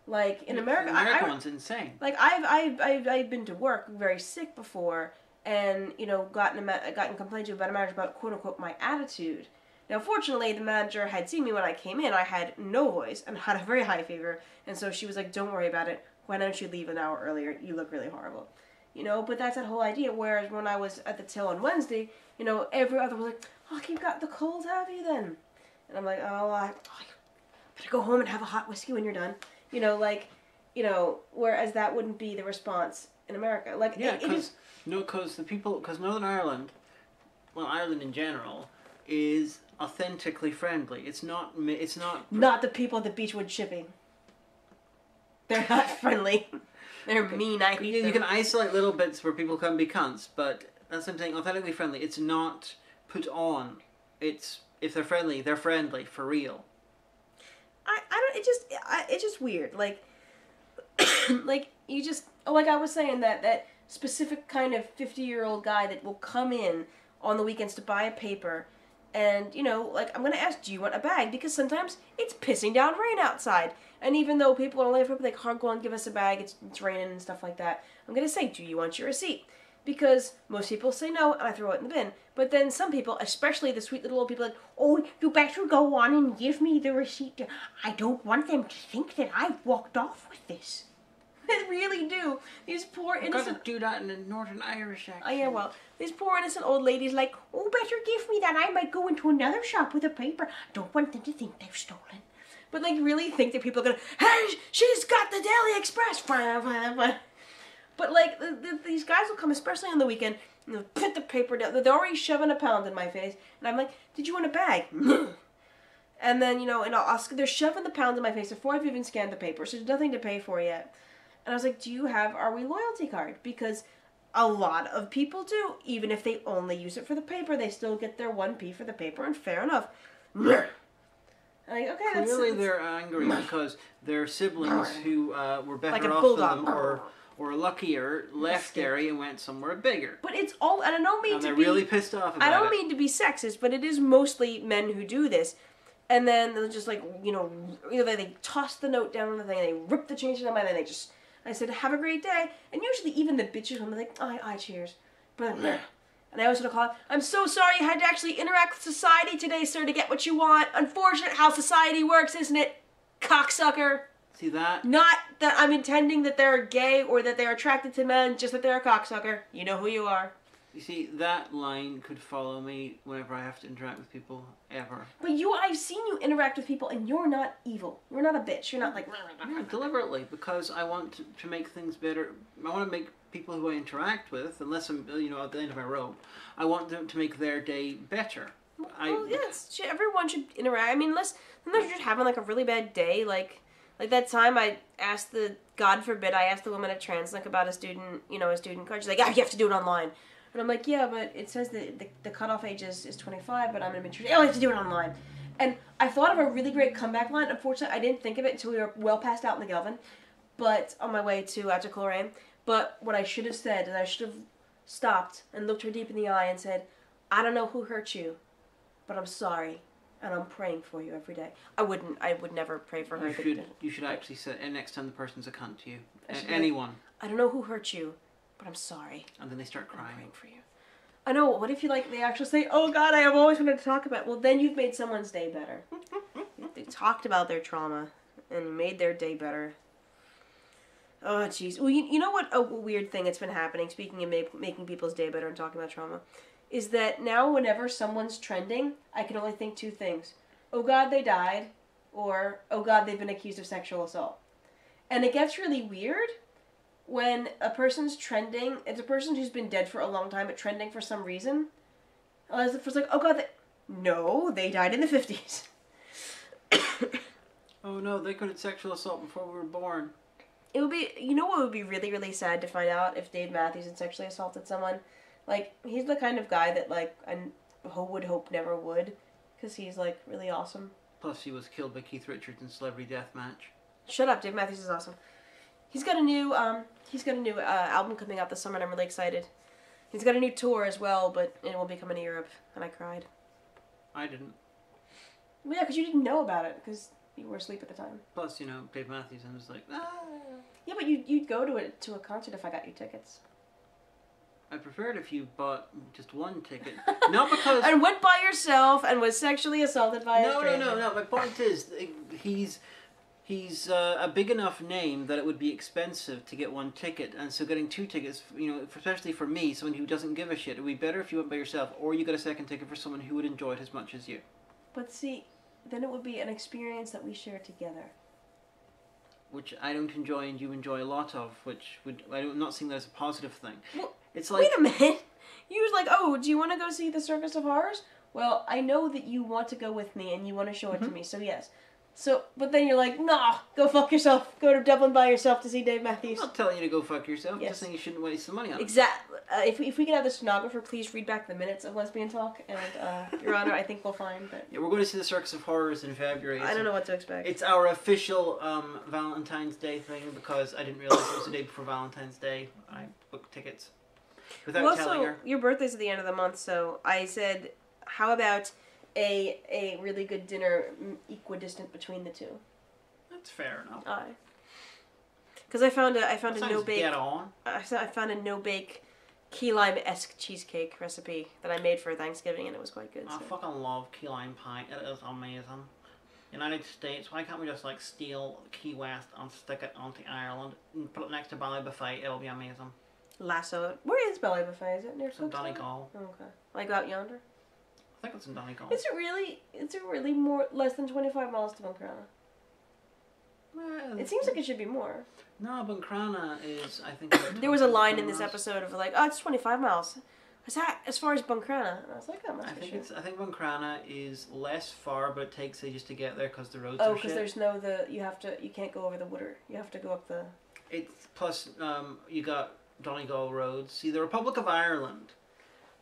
In America,
American's insane.
I've been to work very sick before, and gotten complained to about a manager about quote unquote my attitude. Now, fortunately, the manager had seen me when I came in. I had no voice and had a very high fever, and so she was like, don't worry about it. Why don't you leave an hour earlier? You look really horrible. But that's that whole idea, whereas when I was at the till on Wednesday, every other was like, oh, you've got the cold, have you then? And I'm like, I better go home and have a hot whiskey when you're done. Whereas that wouldn't be the response in America.
Because Northern Ireland, well, Ireland in general, is authentically friendly. It's not
the people at the Beechwood shipping. They're not friendly. They're mean. I hate them.
You can isolate little bits where people can be cunts, but that's what I'm saying. Authentically friendly. It's not put on. It's if they're friendly for real.
I don't. It's just weird. like I was saying, that specific kind of 50-year-old guy that will come in on the weekends to buy a paper, and, you know, like, I'm going to ask, do you want a bag? Because sometimes it's pissing down rain outside. And even though people are only like, go on, give us a bag, it's raining and stuff like that, I'm going to say, do you want your receipt? Because most people say no, and I throw it in the bin. But then some people, especially the sweet little old people, like, oh, you better go on and give me the receipt. I don't want them to think that I've walked off with this. They really do. These poor innocent...
You've got to do that in a Northern Irish accent.
Oh, yeah, well, these poor innocent old ladies like, oh, better give me that. I might go into another shop with a paper. Don't want them to think they've stolen. But, like, really think that people are going to, hey, she's got the Daily Express. But, like, these guys will come, especially on the weekend, and they'll put the paper down. They're already shoving a pound in my face. And I'm like, did you want a bag? And then, you know, they're shoving the pound in my face before I've even scanned the paper. So there's nothing to pay for yet. And I was like, do you have our We loyalty card? Because a lot of people do. Even if they only use it for the paper, they still get their 1p for the paper, and fair enough. Like, okay,
Clearly they're angry because their siblings who were better
like
off than them or luckier left Derry and went somewhere bigger.
But it's all, and I don't mean
and
to
they're
be...
really pissed off about it.
I don't mean to be sexist, but it is mostly men who do this. And then they'll just, like, you know, they toss the note down on the thing, and they rip the change in them, and then they just... I said, have a great day. And usually even the bitches will be like, aye, cheers. But, and I always sort of call it, I'm so sorry you had to actually interact with society today, sir, to get what you want. Unfortunate how society works, isn't it? Cocksucker.
See that?
Not that I'm intending that they're gay or that they're attracted to men, just that they're a cocksucker. You know who you are.
You see, that line could follow me whenever I have to interact with people, ever.
But I've seen you interact with people, and you're not evil. You're not a bitch. You're not like...
Yeah, deliberately, because I want to make things better. I want to make people who I interact with, unless I'm, you know, at the end of my rope, I want them to make their day better.
Well, yes, everyone should interact. I mean, unless you're just having, like, a really bad day, like that time I asked God forbid, I asked the woman at Translink about a student card. She's like, you have to do it online. And I'm like, yeah, but it says that the cutoff age is 25, but I'm an mature. I have to do it online. And I thought of a really great comeback line. Unfortunately, I didn't think of it until we were well past out in the Gelvin, but on my way to Coleraine. But what I should have said is I should have stopped and looked her deep in the eye and said, I don't know who hurt you, but I'm sorry, and I'm praying for you every day. I would never pray for her.
You should actually say, and next time the person's a cunt to you. Anyone.
I don't know who hurt you, but I'm sorry.
And then they start crying.
I'm praying for you. I know, what if they actually say, oh God, I have always wanted to talk about it. Well, then you've made someone's day better. They talked about their trauma and made their day better. Oh, jeez. Well, you know what a weird thing that's been happening, speaking of making people's day better and talking about trauma, is that now whenever someone's trending, I can only think two things. Oh God, they died, or oh God, they've been accused of sexual assault. And it gets really weird when a person's trending, it's a person who's been dead for a long time, but trending for some reason. It's like, oh God, no, they died in the 50s.
Oh no, they committed sexual assault before we were born.
It would be, you know what would be really, really sad to find out if Dave Matthews had sexually assaulted someone? Like, he's the kind of guy that, like, I would hope never would, because he's, like, really awesome.
Plus, he was killed by Keith Richards in Celebrity Deathmatch.
Shut up, Dave Matthews is awesome. He's got a new album coming out this summer, and I'm really excited. He's got a new tour as well, but it will be coming to Europe, and I cried.
I didn't.
Well, yeah, because you didn't know about it, because you were asleep at the time.
Plus, you know, Dave Matthews, and I was like, ah.
Yeah, but you'd go to a concert if I got you tickets.
I prefer it if you bought just one ticket. Not because...
And went by yourself and was sexually assaulted by a stranger.
No. My point is, he's a big enough name that it would be expensive to get one ticket. And so getting two tickets, you know, especially for me, someone who doesn't give a shit, it would be better if you went by yourself, or you got a second ticket for someone who would enjoy it as much as you. But
see, then it would be an experience that we share together.
Which I don't enjoy and you enjoy a lot of, I'm not seeing that as a positive thing.
Well,
it's like...
Wait a minute! You was like, oh, do you want to go see the Circus of Horrors? Well, I know that you want to go with me and you want to show it to me, so yes. So, but then you're like, nah, go fuck yourself. Go to Dublin by yourself to see Dave
I'm
Matthews.
not telling you to go fuck yourself. I'm
Yes.
just saying you shouldn't waste the money on it.
Exactly. If we could have the stenographer please read back the minutes of Lesbian Talk, and Your Honor, I think we'll find that.
Yeah, we're going to see the Circus of Horrors in February.
I don't know what to expect.
It's our official Valentine's Day thing because I didn't realize it was the day before Valentine's Day. I booked tickets without telling her.
Your birthday's at the end of the month, so I said, how about a really good dinner equidistant between the two?
That's fair enough.
Aye. Because I found a
That
no bake.
Get on.
I found a no bake key lime-esque cheesecake recipe that I made for Thanksgiving, and it was quite good.
I
So.
fucking love key lime pie. It is amazing. United States, why can't we just like steal Key West and stick it onto Ireland and put it next to Bally Buffet? It'll be amazing.
Lasso it. Where is Belly Buffet? Is it near
It's in
Folkestone?
Donegal.
Oh, okay. Like out yonder?
I think it's in Donegal.
Is it really? It's really more less than 25 miles to Buncrana.
Well,
It seems like it should be more.
No, Buncrana is, I think... about
There was a line in
25
this
miles.
episode of like, oh, it's 25 miles. Is that as far as Buncrana? And I was like, that must
I
be
think
shit.
I think Buncrana is less far, but it takes ages to get there because the roads
Oh,
are
because
shit.
there's you can't go over the water. You have to go up the...
It's plus you got Donegal roads. See, the Republic of Ireland,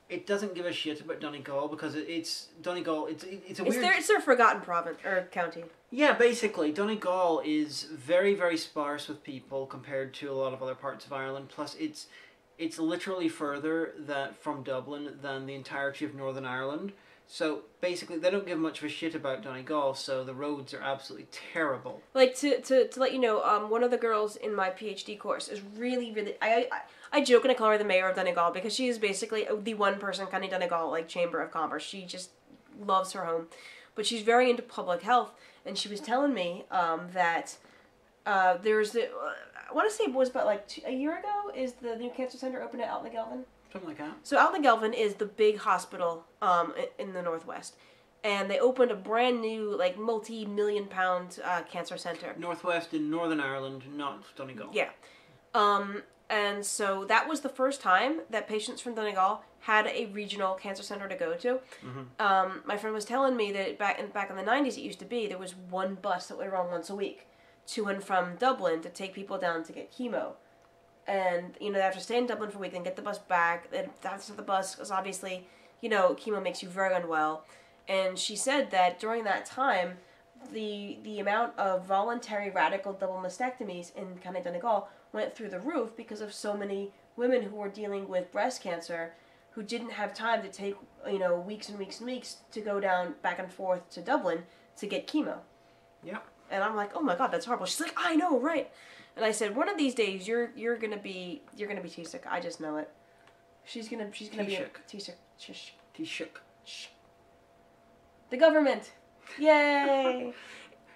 it doesn't give a shit about Donegal because it's Donegal. It's a weird.
It's their forgotten province or county.
Yeah, basically, Donegal is very, very sparse with people compared to a lot of other parts of Ireland. Plus, it's literally further from Dublin than the entirety of Northern Ireland. So basically, they don't give much of a shit about Donegal. So the roads are absolutely terrible.
Like to let you know, one of the girls in my PhD course is really I joke and I call her the mayor of Donegal because she is basically the one person County Donegal like Chamber of Commerce. She just loves her home, but she's very into public health. And she was telling me that there's the I want to say it was about like a year ago is the new cancer center opened at Altnagelvin.
Something like that.
So Altnagelvin is the big hospital in the northwest, and they opened a brand new like multi-million-pound cancer center.
Northwest in Northern Ireland, not Donegal.
Yeah, and so that was the first time that patients from Donegal had a regional cancer center to go to.
Mm-hmm.
My friend was telling me that back in the 90s it used to be there was one bus that would run once a week to and from Dublin to take people down to get chemo. And, you know, they have to stay in Dublin for a week, then get the bus back. Then that's the bus, because obviously, you know, chemo makes you very unwell. And she said that during that time, the amount of voluntary radical double mastectomies in County Donegal went through the roof because of so many women who were dealing with breast cancer who didn't have time to take, you know, weeks and weeks and weeks to go down back and forth to Dublin to get chemo.
Yeah.
And I'm like, oh my god, that's horrible. She's like, I know, right? And I said, one of these days you're gonna be T-sick. I just know it. She's gonna be T-sick. Shush.
Taoiseach.
Shh. The government. Yay.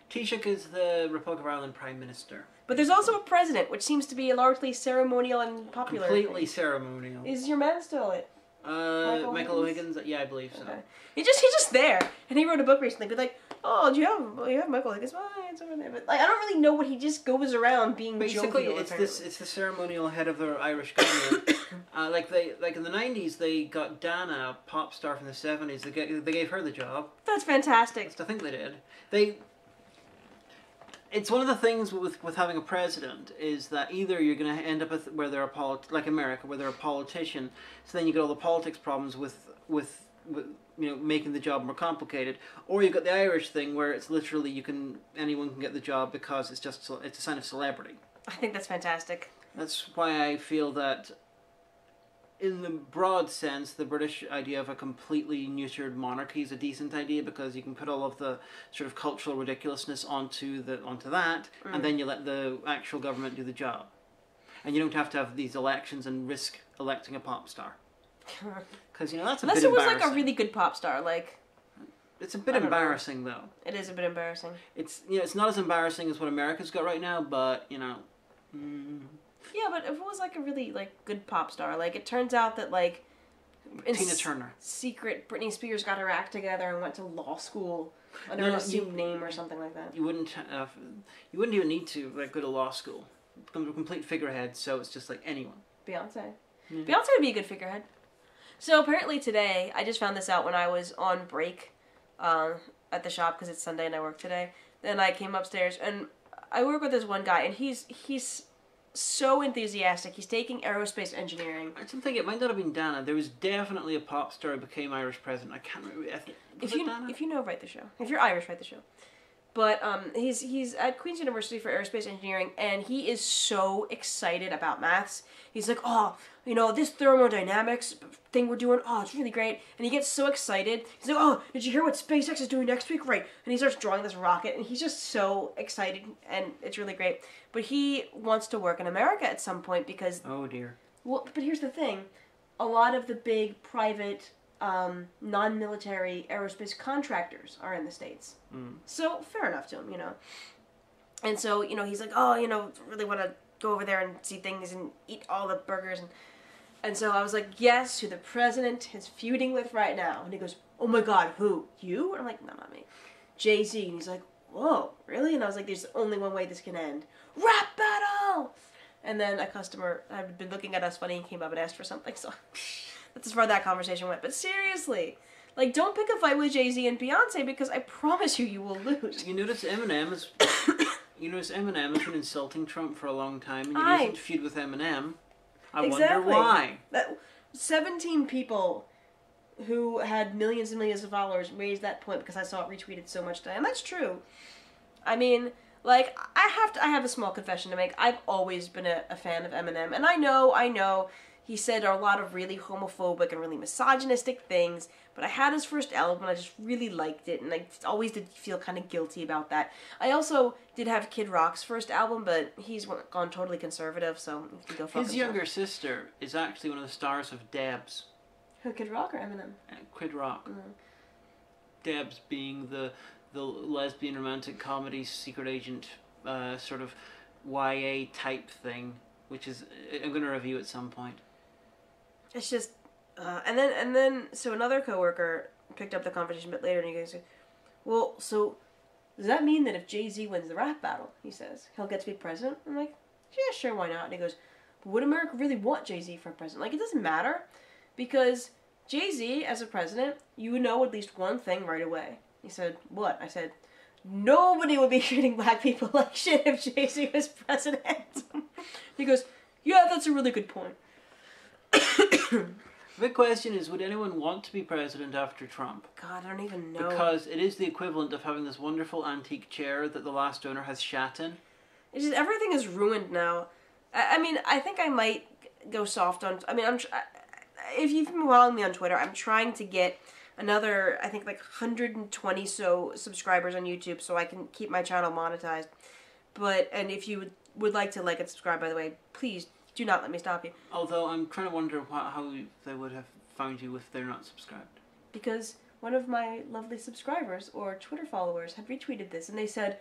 Taoiseach is the Republic of Ireland Prime Minister.
But there's also a president, which seems to be a largely ceremonial and popular.
Completely ceremonial.
Is your man still it?
Michael O'Higgins? Yeah, I believe so.
Okay. He's just there, and he wrote a book recently. But like, oh, do you have Michael Higgins? Well, it's over there. But like, I don't really know what he just goes around being.
Basically,
jovial,
it's the ceremonial head of the Irish government. Like in the 90s, they got Dana, a pop star from the 70s. They gave her the job.
That's fantastic.
I think they did. It's one of the things with having a president is that either you're going to end up with where they're like America, where they're a politician, so then you get all the politics problems with you know, making the job more complicated, or you've got the Irish thing where it's literally anyone can get the job because it's a sign of celebrity.
I think that's fantastic.
That's why I feel that in the broad sense, the British idea of a completely neutered monarchy is a decent idea because you can put all of the sort of cultural ridiculousness onto that, and then you let the actual government do the job. And you don't have to have these elections and risk electing a pop star. Because, you know, that's a bit embarrassing.
Unless it was like a really good pop star, like...
It's a bit embarrassing, though.
It is a bit embarrassing.
It's, you know, it's not as embarrassing as what America's got right now, but, you know...
Yeah, but if it was like a really like good pop star, like it turns out that like
Tina Turner,
secret Britney Spears got her act together and went to law school under an assumed name or something like that.
You wouldn't even need to like go to law school. Become a complete figurehead, so it's just like anyone.
Beyonce. Beyonce would be a good figurehead. So apparently today, I just found this out when I was on break at the shop because it's Sunday and I work today. then I came upstairs, and I work with this one guy, and he's so enthusiastic. He's taking aerospace engineering.
I don't think it might not have been Dana. There was definitely a pop star who became Irish president. I can't remember.
If you know, write the show. If you're Irish, write the show. But he's at Queen's University for aerospace engineering, and he is so excited about maths. He's like, oh, you know, this thermodynamics thing we're doing, oh, it's really great. And he gets so excited. He's like, oh, did you hear what SpaceX is doing next week? Right. And he starts drawing this rocket, and he's just so excited, and it's really great. But he wants to work in America at some point because...
Oh, dear.
Well, but here's the thing. A lot of the big private... non-military aerospace contractors are in the States. So, fair enough to him, you know. And so, you know, he's like, oh, you know, really want to go over there and see things and eat all the burgers. And so I was like, guess who the president is feuding with right now? And he goes, oh my God, who? You? And I'm like, no, not me. Jay-Z. And he's like, whoa, really? And I was like, there's only one way this can end. Rap battle! And then a customer had been looking at us funny and came up and asked for something, so... That's as far as that conversation went. But seriously, like, don't pick a fight with Jay-Z and Beyonce because I promise you will lose.
You notice Eminem has been insulting Trump for a long time, and he doesn't feud with Eminem. I wonder why.
17 people who had millions and millions of followers raised that point because I saw it retweeted so much today, and that's true. I mean, like, I have a small confession to make. I've always been a fan of Eminem, and I know. He said a lot of really homophobic and really misogynistic things, but I had his first album and I just really liked it, and I always did feel kind of guilty about that. I also did have Kid Rock's first album, but he's gone totally conservative, so he can go fuck himself.
His younger sister is actually one of the stars of Debs.
Who, Kid Rock or Eminem?
Kid Rock.
Mm-hmm.
Debs being the lesbian romantic comedy secret agent sort of YA type thing, which is I'm going to review at some point.
It's just, and then, so another coworker picked up the conversation a bit later, and he goes, well, so, does that mean that if Jay-Z wins the rap battle, he says, he'll get to be president? I'm like, yeah, sure, why not? And he goes, but would America really want Jay-Z for president? Like, it doesn't matter, because Jay-Z, as a president, you would know at least one thing right away. He said, what? I said, nobody would be treating black people like shit if Jay-Z was president. He goes, yeah, that's a really good point.
The big question is, would anyone want to be president after Trump?
God, I don't even know.
Because it is the equivalent of having this wonderful antique chair that the last owner has shat in.
It's just, everything is ruined now. I mean, I think I might go soft on... I mean, if you've been following me on Twitter, I'm trying to get another, I think, like 120 so subscribers on YouTube so I can keep my channel monetized. And if you would like to like and subscribe, by the way, please do not let me stop you.
Although I'm trying to wonder how they would have found you if they're not subscribed.
Because one of my lovely subscribers or Twitter followers had retweeted this, and they said,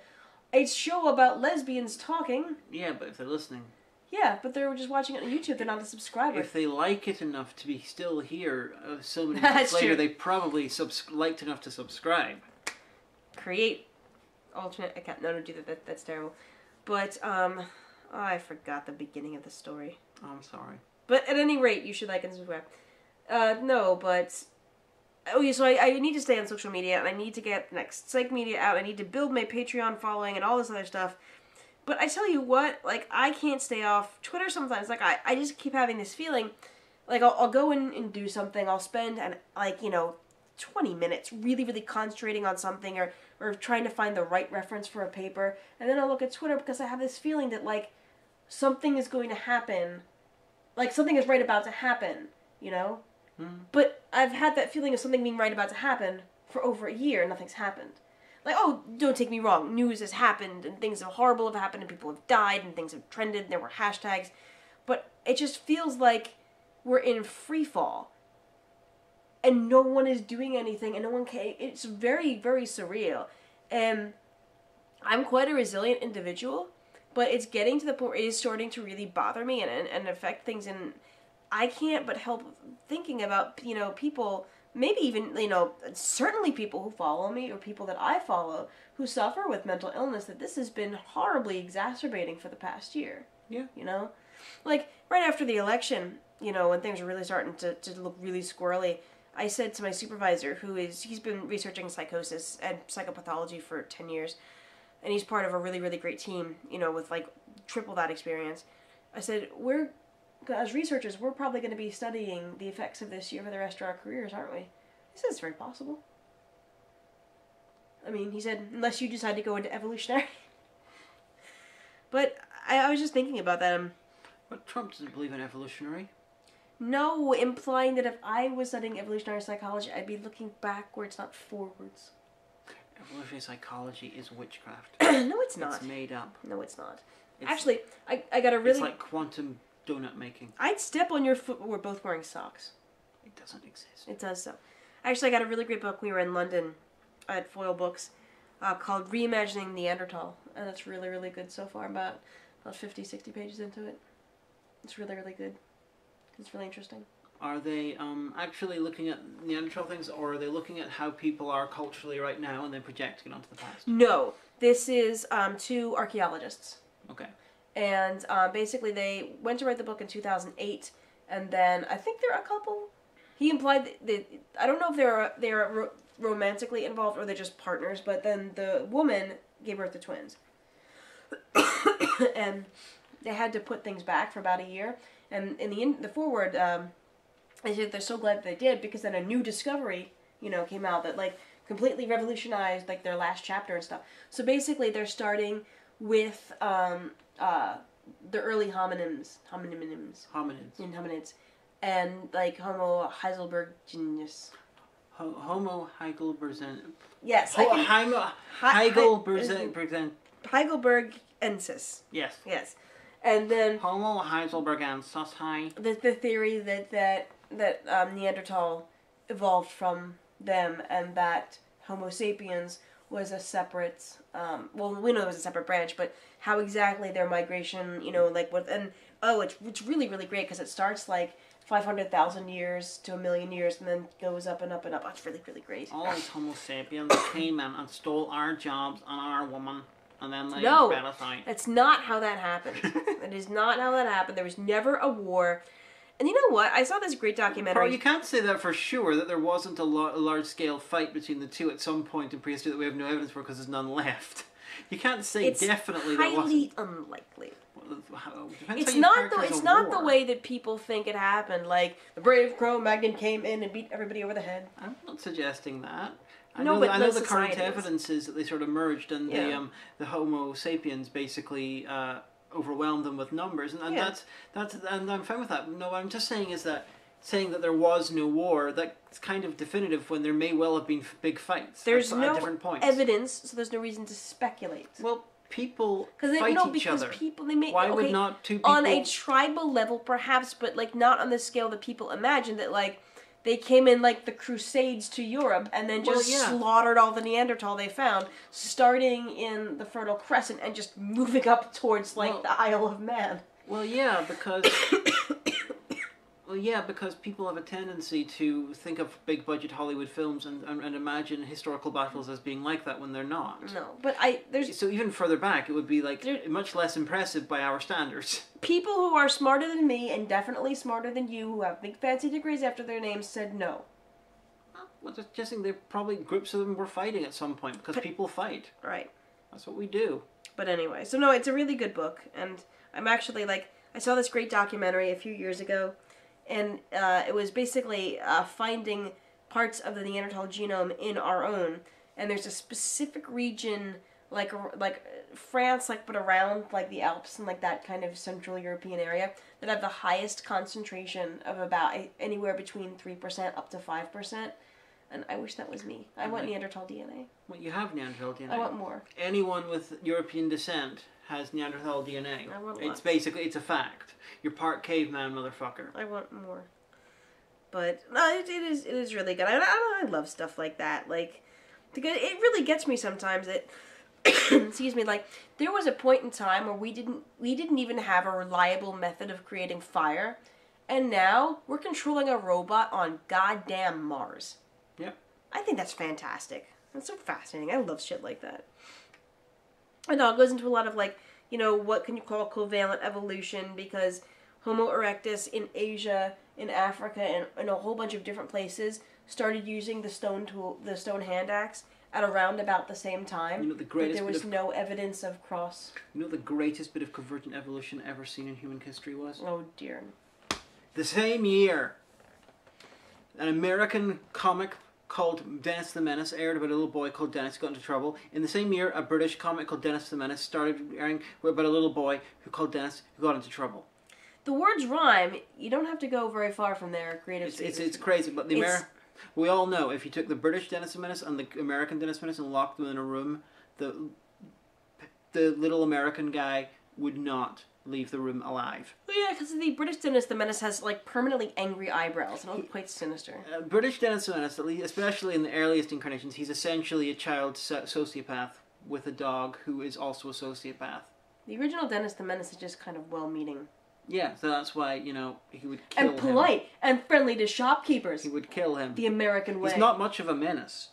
a show about lesbians talking.
Yeah, but if they're listening.
Yeah, but they're just watching it on YouTube. They're not a subscriber.
If they like it enough to be still here so many months later, they probably liked enough to subscribe. Create
alternate account. No, don't do that. That's terrible. But, I forgot the beginning of the story.
Oh, I'm sorry.
But at any rate, you should like and subscribe. No, but... Oh, yeah, so I need to stay on social media, and I need to get next psych media out. I need to build my Patreon following and all this other stuff. But I tell you what, like, I can't stay off Twitter sometimes. Like, I just keep having this feeling, like, I'll go in and do something. I'll spend, 20 minutes really, really concentrating on something or trying to find the right reference for a paper. And then I'll look at Twitter because I have this feeling that, like, something is going to happen. Like, something is right about to happen, you know?
Mm.
But I've had that feeling of something being right about to happen for over a year and nothing's happened. Like, oh, don't take me wrong, news has happened, and things horrible have happened, and people have died, and things have trended, and there were hashtags, but it just feels like we're in free fall, and no one is doing anything, and no one can. It's very, very surreal, and I'm quite a resilient individual, but it's getting to the point where it is starting to really bother me and affect things, and I can't but help thinking about, people... Maybe even, certainly people who follow me or people that I follow who suffer with mental illness, that this has been horribly exacerbating for the past year.
Yeah.
Like, right after the election, when things were really starting to look really squirrely, I said to my supervisor, he's been researching psychosis and psychopathology for 10 years, and he's part of a really, really great team, you know, with like triple that experience. I said, as researchers, we're probably going to be studying the effects of this year for the rest of our careers, aren't we? He said, it's very possible. I mean, he said, unless you decide to go into evolutionary. But I was just thinking about that.
But Trump doesn't believe in evolutionary.
No, implying that if I was studying evolutionary psychology, I'd be looking backwards, not forwards.
Evolutionary psychology is witchcraft.
No, it's not.
It's made up.
No, it's not. Actually, I got a really...
It's like quantum donut making.
I'd step on your foot, but we're both wearing socks.
It doesn't exist.
It does so. Actually, I got a really great book. We were in London at Foyle Books called Reimagining Neanderthal. And it's really, really good so far. About 50, 60 pages into it. It's really, really good. It's really interesting.
Are they actually looking at Neanderthal things, or are they looking at how people are culturally right now and then projecting it onto the past?
No. This is 2 archaeologists.
Okay.
And basically they went to write the book in 2008, and then I think there are a couple. He implied that I don't know if they're romantically involved or they're just partners, but then the woman gave birth to twins. And they had to put things back for about a year. And in the foreword, they said they're so glad they did, because then a new discovery, you know, came out that like completely revolutionized like their last chapter and stuff. So basically, they're starting with the early hominids, and like Homo heidelbergensis.
Homo heidelbergensis.
Yes. Heidelbergensis.
Yes.
Yes. And then
Homo heidelbergensis. Hi.
The theory that Neanderthal evolved from them, and that Homo sapiens was a separate. Well, we know it was a separate branch, but how exactly their migration, you know, like what, and it's really, really great, because it starts like 500,000 years to 1 million years, and then goes up and up and up. Oh, it's really, really great.
All these Homo sapiens came in and stole our jobs and our woman. And then they spread us out.
That's not how that happened. That is not how that happened. There was never a war. And you know what? I saw this great documentary.
Well, you can't say that for sure, that there wasn't a large-scale fight between the two at some point in prehistory that we have no evidence for because there's none left. You can't say definitely there wasn't.
It's highly unlikely. It's not the way that people think it happened. Like, the brave Cro-Magnon came in and beat everybody over the head.
I'm not suggesting that. I
know
the current evidence is that they sort of merged, and the Homo sapiens basically overwhelmed them with numbers, and that's and I'm fine with that. No, what I'm just saying is that saying that there was no war, that's kind of definitive when there may well have been big fights.
There's no
different points.
Evidence, so there's no reason to speculate.
Well, people fight each other. Why would not two people
on a tribal level, perhaps, but like not on the scale that people imagine, that like they came in like the Crusades to Europe and then just slaughtered all the Neanderthal they found, starting in the Fertile Crescent and just moving up towards like the Isle of Man.
Well, yeah, because because people have a tendency to think of big budget Hollywood films and imagine historical battles as being like that when they're not.
No, but
so even further back, it would be like much less impressive by our standards.
People who are smarter than me, and definitely smarter than you, who have big fancy degrees after their names, said no.
Well, just saying, they probably groups of them were fighting at some point, because people fight.
Right.
That's what we do.
But anyway, so no, it's a really good book, and I'm actually I saw this great documentary a few years ago, and it was basically finding parts of the Neanderthal genome in our own, and there's a specific region like France, but around like the Alps and like that kind of Central European area, that have the highest concentration of about anywhere between 3% up to 5%. And I wish that was me. I want Neanderthal DNA.
Well, you have Neanderthal DNA.
I want more.
Anyone with European descent has Neanderthal DNA.
I want
lots. It's a fact. You're part caveman, motherfucker.
I want more. But no, it is really good. I love stuff like that. Like, it really gets me sometimes that excuse me, there was a point in time where we didn't even have a reliable method of creating fire, and now we're controlling a robot on goddamn Mars.
Yep.
I think that's fantastic. That's so fascinating. I love shit like that. I know it goes into a lot of what can you call covalent evolution, because Homo erectus in Asia, in Africa, and in a whole bunch of different places started using the stone hand axe. at around about the same time.
You know the greatest
but there was no evidence of cross.
You know what the greatest bit of convergent evolution ever seen in human history was?
Oh dear.
The same year, an American comic called Dennis the Menace aired about a little boy called Dennis who got into trouble. In the same year, a British comic called Dennis the Menace started airing about a little boy called Dennis who got into trouble.
The words rhyme. You don't have to go very far from there.
It's crazy, but we all know if you took the British Dennis the Menace and the American Dennis the Menace and locked them in a room, the little American guy would not leave the room alive.
Oh yeah, because the British Dennis the Menace has like permanently angry eyebrows and all quite sinister.
British Dennis the Menace, especially in the earliest incarnations, he's essentially a child sociopath with a dog who is also a sociopath.
The original Dennis the Menace is just kind of well-meaning.
Yeah, so that's why, he would kill him.
And polite and friendly to shopkeepers.
He would kill him.
The American way.
He's not much of a menace.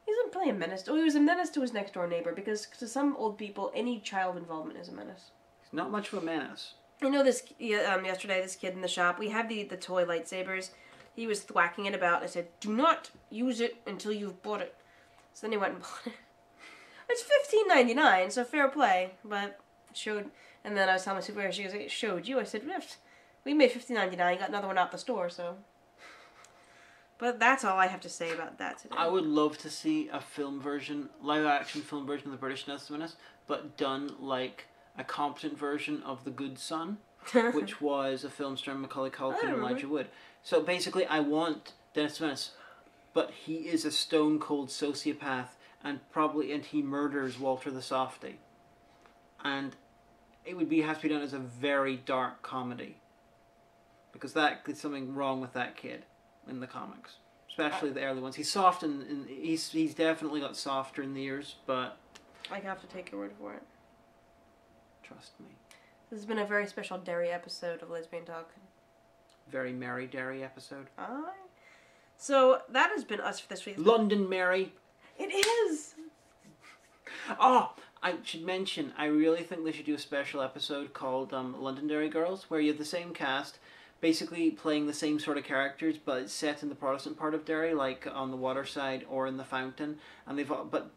He's not really a menace. Oh, he was a menace to his next door neighbor because to some old people, any child involvement is a menace.
He's not much of a menace.
I know this, yesterday, this kid in the shop, we have the toy lightsabers. He was thwacking it about. I said, do not use it until you've bought it. So then he went and bought it. It's $15.99, so fair play, but it showed... And then I was telling my supervisor, she goes, it showed you. I said, we made $15.99, got another one out the store, so... But that's all I have to say about that today.
I would love to see a live-action film version of the British Dennis the Menace, but done like a competent version of The Good Son, which was a film starring Macaulay Culkin and Elijah Wood. So basically, I want Dennis the Menace, but he is a stone-cold sociopath, and he murders Walter the Softy. And... it would have to be done as a very dark comedy. Because there's something wrong with that kid in the comics. Especially the early ones. He's soft and he's definitely got softer in the ears, but...
I have to take your word for it.
Trust me.
This has been a very special Derry episode of Lesbian Talk.
Very merry Derry episode.
Aye. So, that has been us for this week.
London Merry.
It is!
Oh! I should mention, I really think they should do a special episode called London Derry Girls, where you have the same cast, basically playing the same sort of characters, but it's set in the Protestant part of Derry, like on the waterside or in the fountain, and but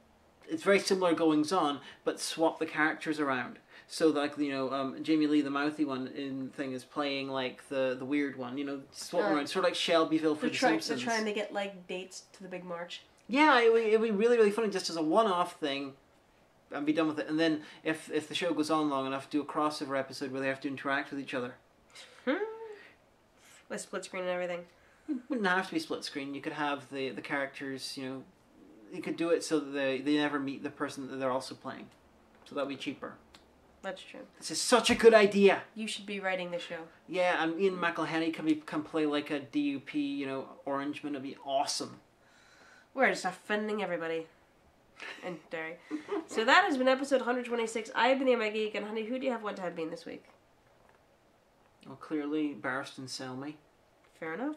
it's very similar goings-on, but swap the characters around. So, like, Jamie Lee, the mouthy one thing, is playing, like, the weird one, swap around, sort of like Shelbyville for The Simpsons.
They're trying to get, like, dates to the big march.
Yeah, it'd be really, really funny just as a one-off thing, and be done with it. And then if the show goes on long enough, do a crossover episode where they have to interact with each other.
With split screen and everything.
It wouldn't have to be split screen. You could have the characters, you could do it so that they never meet the person that they're also playing. So that would be cheaper.
That's true.
This is such a good idea.
You should be writing the show. Yeah,
and Ian McElhenney can play like a DUP, Orangeman. It'd be awesome.
We're just offending everybody. And Derry. So that has been episode 126. I have been the Geek, and honey, who do you have one to have been this week?
Well, clearly, Barristan Selmy.
Fair enough.